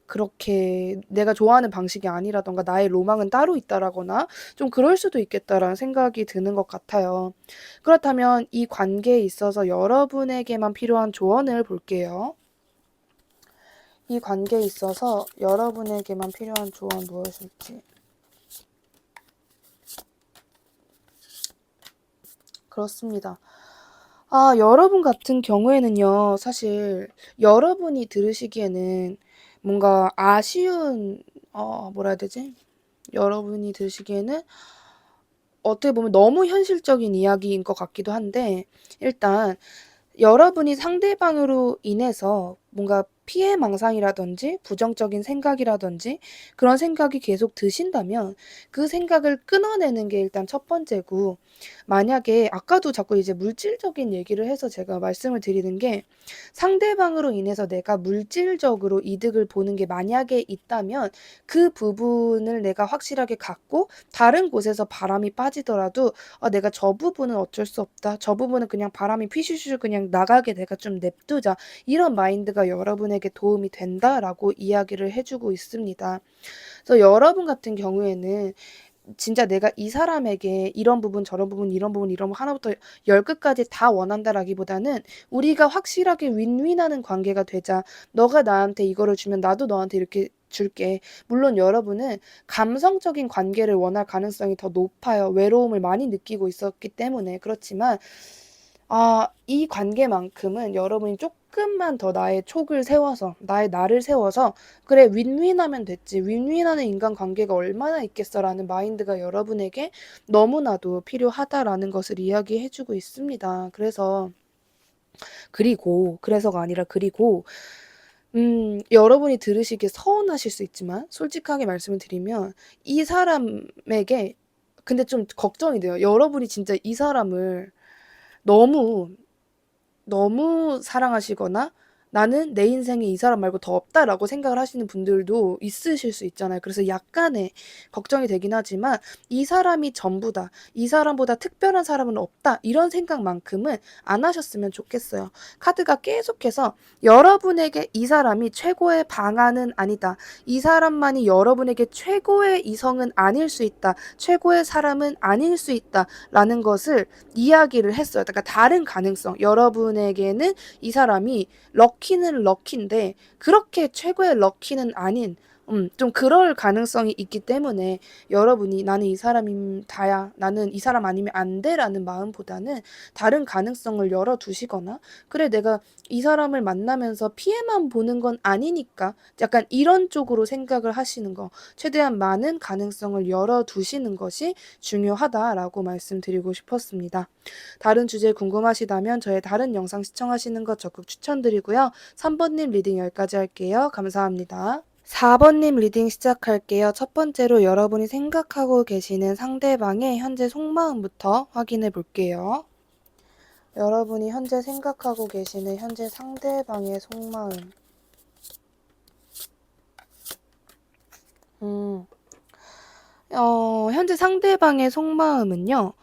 그렇게 내가 좋아하는 방식이 아니라던가 나의 로망은 따로 있다라거나 좀 그럴 수도 있겠다라는 생각이 드는 것 같아요. 그렇다면 이 관계에 있어서 여러분에게만 필요한 조언을 볼게요. 이 관계에 있어서 여러분에게만 필요한 조언 무엇일지. 그렇습니다. 여러분 같은 경우에는요, 사실 여러분이 들으시기에는 뭔가 아쉬운, 뭐라 해야 되지? 여러분이 들으시기에는 어떻게 보면 너무 현실적인 이야기인 것 같기도 한데, 일단 여러분이 상대방으로 인해서 뭔가 피해망상이라든지 부정적인 생각이라든지 그런 생각이 계속 드신다면 그 생각을 끊어내는 게 일단 첫 번째고, 만약에 아까도 자꾸 이제 물질적인 얘기를 해서 제가 말씀을 드리는 게 상대방으로 인해서 내가 물질적으로 이득을 보는 게 만약에 있다면 그 부분을 내가 확실하게 갖고 다른 곳에서 바람이 빠지더라도 내가 저 부분은 어쩔 수 없다. 저 부분은 그냥 바람이 휘슈슈 그냥 나가게 내가 좀 냅두자. 이런 마인드가 여러분에게 도움이 된다라고 이야기를 해주고 있습니다. 그래서 여러분 같은 경우에는 진짜 내가 이 사람에게 이런 부분 저런 부분 이런 부분 이런 부분 하나부터 열 끝까지 다 원한다라기보다는 우리가 확실하게 윈윈하는 관계가 되자. 너가 나한테 이거를 주면 나도 너한테 이렇게 줄게. 물론 여러분은 감성적인 관계를 원할 가능성이 더 높아요. 외로움을 많이 느끼고 있었기 때문에. 그렇지만 이 관계만큼은 여러분이 조금만 더 나의 촉을 세워서 나의 나를 세워서 '그래 윈윈하면 됐지. 윈윈하는 인간관계가 얼마나 있겠어.'라는 마인드가 여러분에게 너무나도 필요하다라는 것을 이야기해 주고 있습니다. 그래서가 아니라 여러분이 들으시기에 서운하실 수 있지만 솔직하게 말씀을 드리면 이 사람에게 근데 좀 걱정이 돼요. 여러분이 진짜 이 사람을 너무, 너무 사랑하시거나 나는 내 인생에 이 사람 말고 더 없다라고 생각을 하시는 분들도 있으실 수 있잖아요. 그래서 약간의 걱정이 되긴 하지만 이 사람이 전부다. 이 사람보다 특별한 사람은 없다. 이런 생각만큼은 안 하셨으면 좋겠어요. 카드가 계속해서 여러분에게 이 사람이 최고의 방안은 아니다. 이 사람만이 여러분에게 최고의 이성은 아닐 수 있다. 최고의 사람은 아닐 수 있다. 라는 것을 이야기를 했어요. 그러니까 다른 가능성. 여러분에게는 이 사람이 럭키는 럭키인데 그렇게 최고의 럭키는 아닌 좀 그럴 가능성이 있기 때문에 여러분이 나는 이 사람이 다야. 나는 이 사람 아니면 안 돼라는 마음보다는 다른 가능성을 열어두시거나 그래 내가 이 사람을 만나면서 피해만 보는 건 아니니까 약간 이런 쪽으로 생각을 하시는 거 최대한 많은 가능성을 열어두시는 것이 중요하다라고 말씀드리고 싶었습니다. 다른 주제 궁금하시다면 저의 다른 영상 시청하시는 것 적극 추천드리고요. 3번님 리딩 여기까지 할게요. 감사합니다. 4번님 리딩 시작할게요. 첫 번째로 여러분이 생각하고 계시는 상대방의 현재 속마음부터 확인해 볼게요. 여러분이 현재 생각하고 계시는 현재 상대방의 속마음. 현재 상대방의 속마음은요.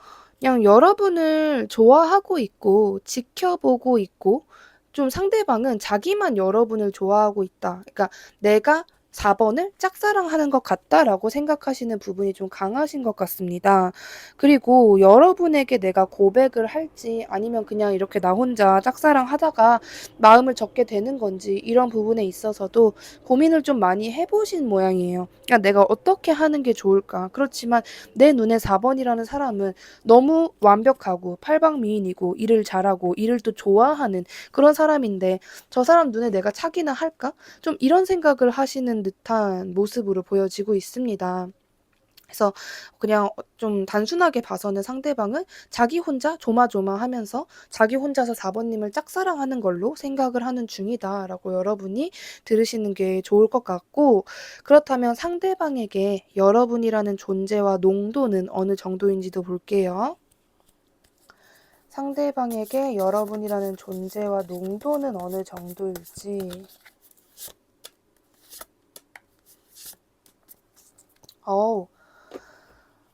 그냥 여러분을 좋아하고 있고 지켜보고 있고 좀 상대방은 자기만 여러분을 좋아하고 있다. 그러니까 내가 4번을 짝사랑하는 것 같다라고 생각하시는 부분이 좀 강하신 것 같습니다. 그리고 여러분에게 내가 고백을 할지 아니면 그냥 이렇게 나 혼자 짝사랑하다가 마음을 접게 되는 건지 이런 부분에 있어서도 고민을 좀 많이 해보신 모양이에요. 그러니까 내가 어떻게 하는 게 좋을까? 그렇지만 내 눈에 4번이라는 사람은 너무 완벽하고 팔방미인이고 일을 잘하고 일을 또 좋아하는 그런 사람인데 저 사람 눈에 내가 차기나 할까? 좀 이런 생각을 하시는 듯한 모습으로 보여지고 있습니다. 그래서 그냥 좀 단순하게 봐서는 상대방은 자기 혼자 조마조마하면서 자기 혼자서 4번님을 짝사랑하는 걸로 생각을 하는 중이다라고 여러분이 들으시는 게 좋을 것 같고 그렇다면 상대방에게 여러분이라는 존재와 농도는 어느 정도인지도 볼게요. 상대방에게 여러분이라는 존재와 농도는 어느 정도일지. 어우,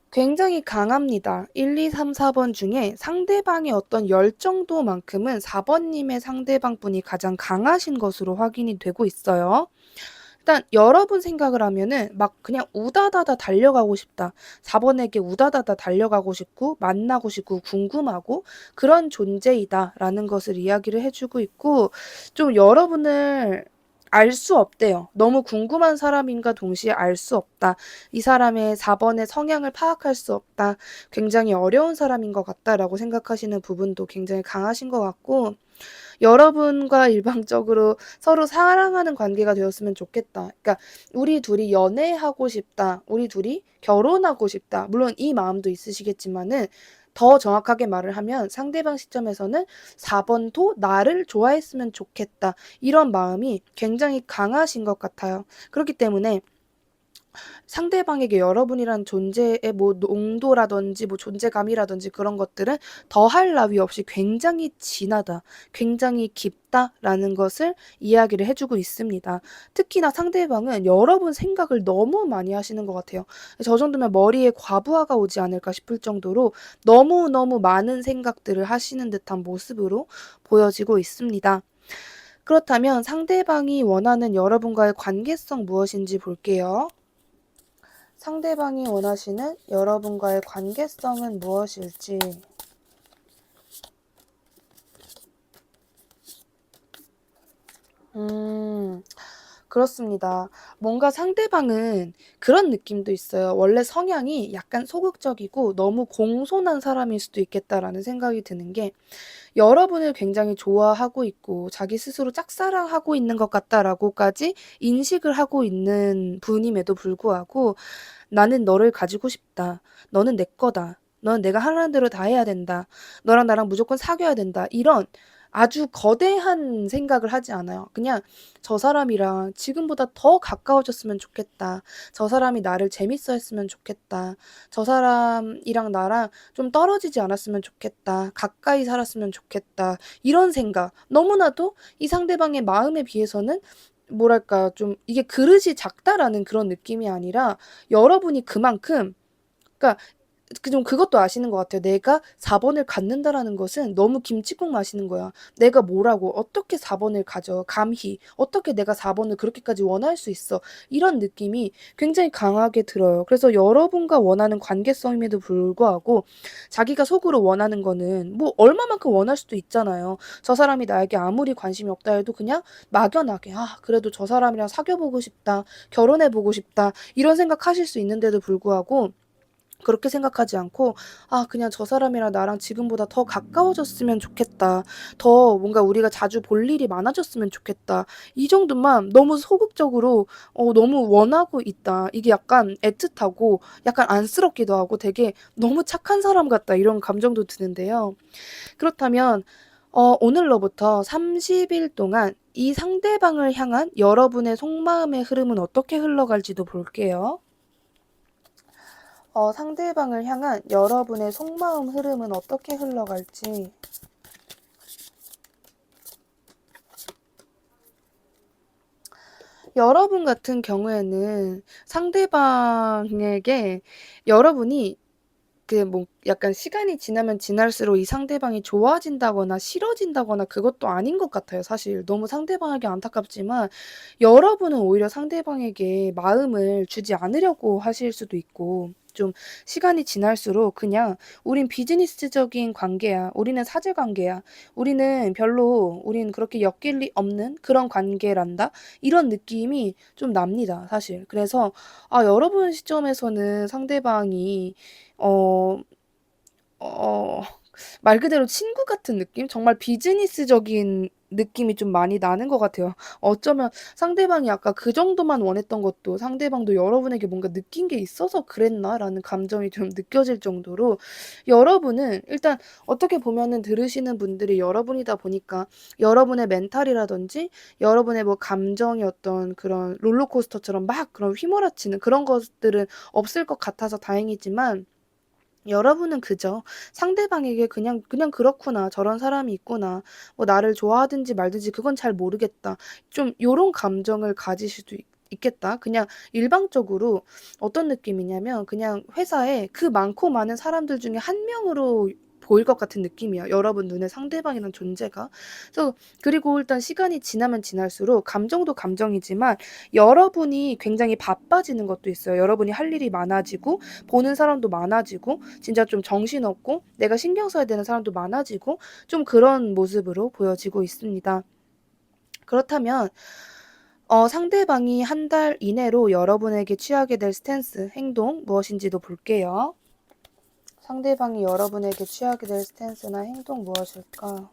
굉장히 강합니다. 1, 2, 3, 4번 중에 상대방의 어떤 열정도만큼은 4번님의 상대방분이 가장 강하신 것으로 확인이 되고 있어요. 일단 여러분 생각을 하면은 막 그냥 우다다다 달려가고 싶다. 4번에게 우다다다 달려가고 싶고 만나고 싶고 궁금하고 그런 존재이다라는 것을 이야기를 해주고 있고 좀 여러분을 알 수 없대요. 너무 궁금한 사람인가 동시에 알 수 없다. 이 사람의 4번의 성향을 파악할 수 없다. 굉장히 어려운 사람인 것 같다라고 생각하시는 부분도 굉장히 강하신 것 같고 여러분과 일방적으로 서로 사랑하는 관계가 되었으면 좋겠다. 그러니까 우리 둘이 연애하고 싶다. 우리 둘이 결혼하고 싶다. 물론 이 마음도 있으시겠지만은 더 정확하게 말을 하면 상대방 시점에서는 4번도 나를 좋아했으면 좋겠다. 이런 마음이 굉장히 강하신 것 같아요. 그렇기 때문에 상대방에게 여러분이란 존재의 뭐 농도라든지 뭐 존재감이라든지 그런 것들은 더할 나위 없이 굉장히 진하다, 굉장히 깊다라는 것을 이야기를 해주고 있습니다. 특히나 상대방은 여러분 생각을 너무 많이 하시는 것 같아요. 저 정도면 머리에 과부하가 오지 않을까 싶을 정도로 너무너무 많은 생각들을 하시는 듯한 모습으로 보여지고 있습니다. 그렇다면 상대방이 원하는 여러분과의 관계성 무엇인지 볼게요. 상대방이 원하시는 여러분과의 관계성은 무엇일지. 그렇습니다. 뭔가 상대방은 그런 느낌도 있어요. 원래 성향이 약간 소극적이고 너무 공손한 사람일 수도 있겠다라는 생각이 드는 게 여러분을 굉장히 좋아하고 있고 자기 스스로 짝사랑하고 있는 것 같다라고까지 인식을 하고 있는 분임에도 불구하고 나는 너를 가지고 싶다. 너는 내 거다. 너는 내가 하라는 대로 다 해야 된다. 너랑 나랑 무조건 사귀어야 된다. 이런 아주 거대한 생각을 하지 않아요. 그냥 '저 사람이랑 지금보다 더 가까워졌으면 좋겠다. 저 사람이 나를 재밌어 했으면 좋겠다. 저 사람이랑 나랑 좀 떨어지지 않았으면 좋겠다. 가까이 살았으면 좋겠다.' 이런 생각. 너무나도 이 상대방의 마음에 비해서는 뭐랄까 좀 이게 '그릇이 작다.'라는 그런 느낌이 아니라 여러분이 그만큼, 그러니까 좀 그것도 아시는 것 같아요. '내가 4 번을 갖는다.'라는 것은 너무 김칫국 마시는 거야. 내가 뭐라고 어떻게 4 번을 가져 감히. 어떻게 내가 4 번을 그렇게까지 원할 수 있어. 이런 느낌이 굉장히 강하게 들어요. 그래서 여러분과 원하는 관계성임에도 불구하고 자기가 속으로 원하는 거는 뭐 얼마만큼 원할 수도 있잖아요. 저 사람이 나에게 아무리 관심이 없다 해도 그냥 막연하게 '아 그래도 저 사람이랑 사귀어 보고 싶다. 결혼해 보고 싶다.' 이런 생각하실 수 있는데도 불구하고 그렇게 생각하지 않고 '아 그냥 저 사람이랑 나랑 지금보다 더 가까워졌으면 좋겠다. 더 뭔가 우리가 자주 볼 일이 많아졌으면 좋겠다.' 이 정도만 너무 소극적으로 너무 원하고 있다. 이게 약간 애틋하고 약간 안쓰럽기도 하고 되게 '너무 착한 사람 같다.' 이런 감정도 드는데요. 그렇다면 오늘로부터 30일 동안 이 상대방을 향한 여러분의 속마음의 흐름은 어떻게 흘러갈지도 볼게요. 상대방을 향한 여러분의 속마음 흐름은 어떻게 흘러갈지. 여러분 같은 경우에는 상대방에게 여러분이 뭐 약간 시간이 지나면 지날수록 이 상대방이 좋아진다거나 싫어진다거나 그것도 아닌 것 같아요 사실. 너무 상대방에게 안타깝지만 여러분은 오히려 상대방에게 마음을 주지 않으려고 하실 수도 있고, 좀 시간이 지날수록 그냥 '우린 비즈니스적인 관계야. 우리는 사제 관계야. 우리는 그렇게 엮일 리 없는 그런 관계란다.' 이런 느낌이 좀 납니다 사실. 그래서 여러분 시점에서는 상대방이 어 어 말 그대로 친구 같은 느낌? 정말 비즈니스적인 느낌이 좀 많이 나는 것 같아요. 어쩌면 상대방이 아까 그 정도만 원했던 것도 '상대방도 여러분에게 뭔가 느낀 게 있어서 그랬나?'라는 감정이 좀 느껴질 정도로, 여러분은 일단 어떻게 보면은 들으시는 분들이 여러분이다 보니까 여러분의 멘탈이라든지 여러분의 뭐 감정의 어떤 그런 롤러코스터처럼 막 그런 휘몰아치는 그런 것들은 없을 것 같아서 다행이지만, 여러분은 그저 상대방에게 그냥 '그렇구나. 저런 사람이 있구나. 뭐 나를 좋아하든지 말든지 그건 잘 모르겠다.' 좀 요런 감정을 가질 수도 있겠다. 그냥 일방적으로 어떤 느낌이냐면 그냥 회사에 그 많고 많은 사람들 중에 한 명으로 보일 것 같은 느낌이야, 여러분 눈에 상대방이란 존재가. 그래서 그리고 일단 시간이 지나면 지날수록 감정도 감정이지만 여러분이 굉장히 바빠지는 것도 있어요. 여러분이 할 일이 많아지고 보는 사람도 많아지고 진짜 좀 정신없고 내가 신경 써야 되는 사람도 많아지고 좀 그런 모습으로 보여지고 있습니다. 그렇다면 상대방이 한 달 이내로 여러분에게 취하게 될 스탠스, 행동 무엇인지도 볼게요. 상대방이 여러분에게 취하게 될 스탠스나 행동 무엇일까?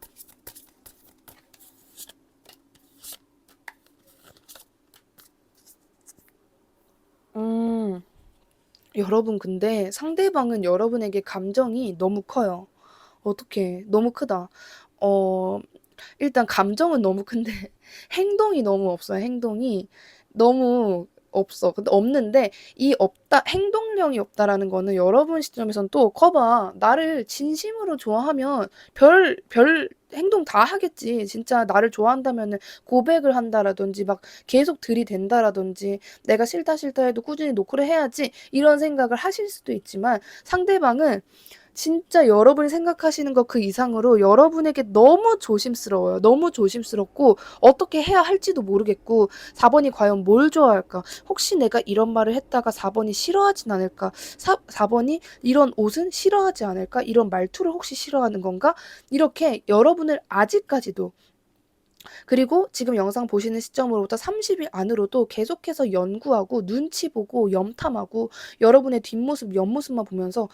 음. 여러분 근데 상대방은 여러분에게 감정이 너무 커요. 어떡해. 너무 크다. 어 일단 감정은 너무 큰데 행동이 너무 없어요. 행동이 너무 없어. 근데 없는데 이 없다 행동력이 없다라는 거는 여러분 시점에선 또 '거 봐. 나를 진심으로 좋아하면 별 행동 다 하겠지. 진짜 나를 좋아한다면은 고백을 한다라든지 막 계속 들이댄다라든지 내가 싫다 싫다 해도 꾸준히 노크를 해야지.' 이런 생각을 하실 수도 있지만, 상대방은 진짜 여러분이 생각하시는 것 그 이상으로 여러분에게 너무 조심스러워요. 너무 조심스럽고 어떻게 해야 할지도 모르겠고 4 번이 과연 뭘 좋아할까? 혹시 내가 이런 말을 했다가 4 번이 싫어하진 않을까? 4 번이 이런 옷은 싫어하지 않을까? 이런 말투를 혹시 싫어하는 건가? 이렇게 여러분을 아직까지도, 그리고 지금 영상 보시는 시점으로부터 30일 안으로도 계속해서 연구하고 눈치 보고 염탐하고 여러분의 뒷모습 옆모습만 보면서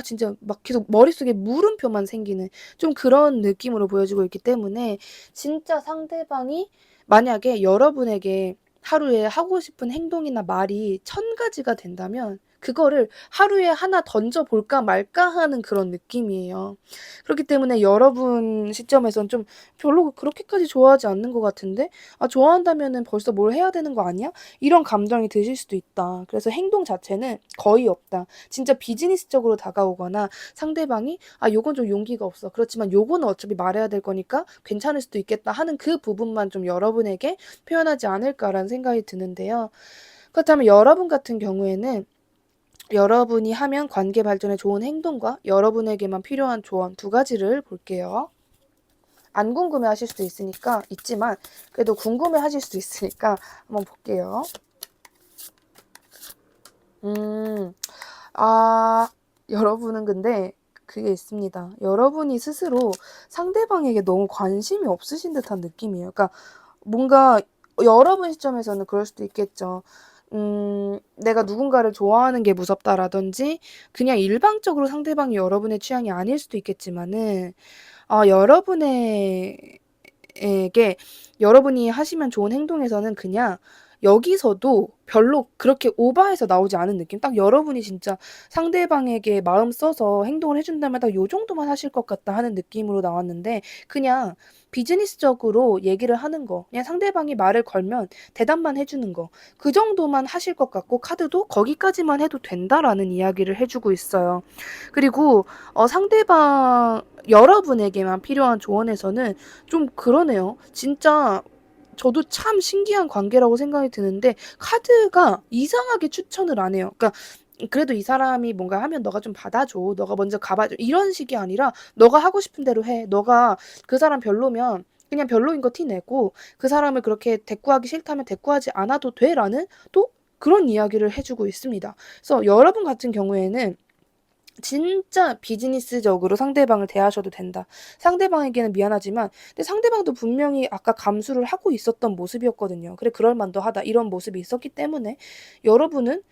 진짜 막 계속 머릿속에 물음표만 생기는 좀 그런 느낌으로 보여지고 있기 때문에, 진짜 상대방이 만약에 여러분에게 하루에 하고 싶은 행동이나 말이 1000 가지가 된다면 그거를 하루에 하나 던져 볼까 말까 하는 그런 느낌이에요. 그렇기 때문에 여러분 시점에선 좀 별로 그렇게까지 좋아하지 않는 것 같은데 '아 좋아한다면은 벌써 뭘 해야 되는 거 아니야?' 이런 감정이 드실 수도 있다. 그래서 행동 자체는 거의 없다. 진짜 비즈니스적으로 다가오거나 상대방이 '아 요건 좀 용기가 없어. 그렇지만 요거는 어차피 말해야 될 거니까 괜찮을 수도 있겠다.' 하는 그 부분만 좀 여러분에게 표현하지 않을까라는 생각이 드는데요. 그렇다면 여러분 같은 경우에는 여러분이 하면 관계 발전에 좋은 행동과 여러분에게만 필요한 조언 두 가지를 볼게요. 안 궁금해하실 수도 있지만 그래도 궁금해하실 수도 있으니까 한번 볼게요. 음. 아 여러분은 근데 그게 있습니다. 여러분이 스스로 상대방에게 너무 관심이 없으신 듯한 느낌이에요. 그러니까 뭔가 여러분 시점에서는 그럴 수도 있겠죠. '내가 누군가를 좋아하는 게 무섭다.'라든지 그냥 일방적으로 상대방이 여러분의 취향이 아닐 수도 있겠지만은 여러분의 에게 여러분이 하시면 좋은 행동에서는 그냥 여기서도 별로 그렇게 오버해서 나오지 않은 느낌? 딱 여러분이 진짜 상대방에게 마음 써서 행동을 해 준다면 딱 요 정도만 하실 것 같다 하는 느낌으로 나왔는데 그냥 비즈니스적으로 얘기를 하는 거 그냥 상대방이 말을 걸면 대답만 해 주는 거 그 정도만 하실 것 같고 카드도 "거기까지만 해도 된다."라는 이야기를 해 주고 있어요. 그리고 상대방 여러분에게만 필요한 조언에서는 좀 그러네요. 진짜 저도 참 신기한 관계라고 생각이 드는데 카드가 이상하게 추천을 안 해요. 그러니까 그래도 이 사람이 뭔가 하면 "너가 좀 받아줘. 너가 먼저 가 봐 줘." 이런 식이 아니라 "너가 하고 싶은 대로 해. 너가 그 사람 별로면 그냥 별로인 거 티 내고 그 사람을 그렇게 대꾸하기 싫다면 대꾸하지 않아도 돼."라는 또 그런 이야기를 해 주고 있습니다. 그래서 여러분 같은 경우에는 진짜 비즈니스적으로 상대방을 대하셔도 된다. 상대방에게는 미안하지만 근데 상대방도 분명히 아까 감수를 하고 있었던 모습이었거든요. '그래 그럴 만도 하다.' 이런 모습이 있었기 때문에 여러분은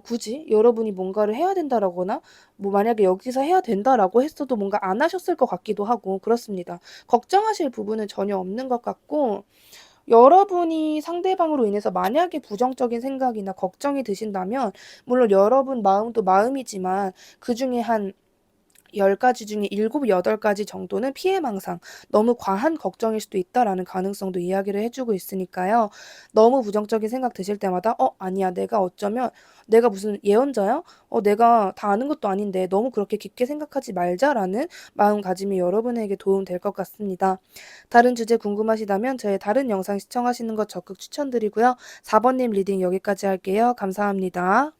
굳이 여러분이 뭔가를 해야 된다라거나 뭐 만약에 여기서 해야 된다라고 했어도 뭔가 안 하셨을 것 같기도 하고 그렇습니다. 걱정하실 부분은 전혀 없는 것 같고 여러분이 상대방으로 인해서 만약에 부정적인 생각이나 걱정이 드신다면 물론 여러분 마음도 마음이지만 그중에 한 10 가지 중에 7, 8 가지 정도는 피해망상, 너무 과한 걱정일 수도 있다라는 가능성도 이야기를 해 주고 있으니까요. 너무 부정적인 생각 드실 때마다 '어 아니야. 내가 어쩌면 내가 무슨 예언자야? 내가 다 아는 것도 아닌데 너무 그렇게 깊게 생각하지 말자.'라는 마음가짐이 여러분에게 도움될 것 같습니다. 다른 주제 궁금하시다면 저의 다른 영상 시청하시는 것 적극 추천드리고요. 4 번님 리딩 여기까지 할게요. 감사합니다.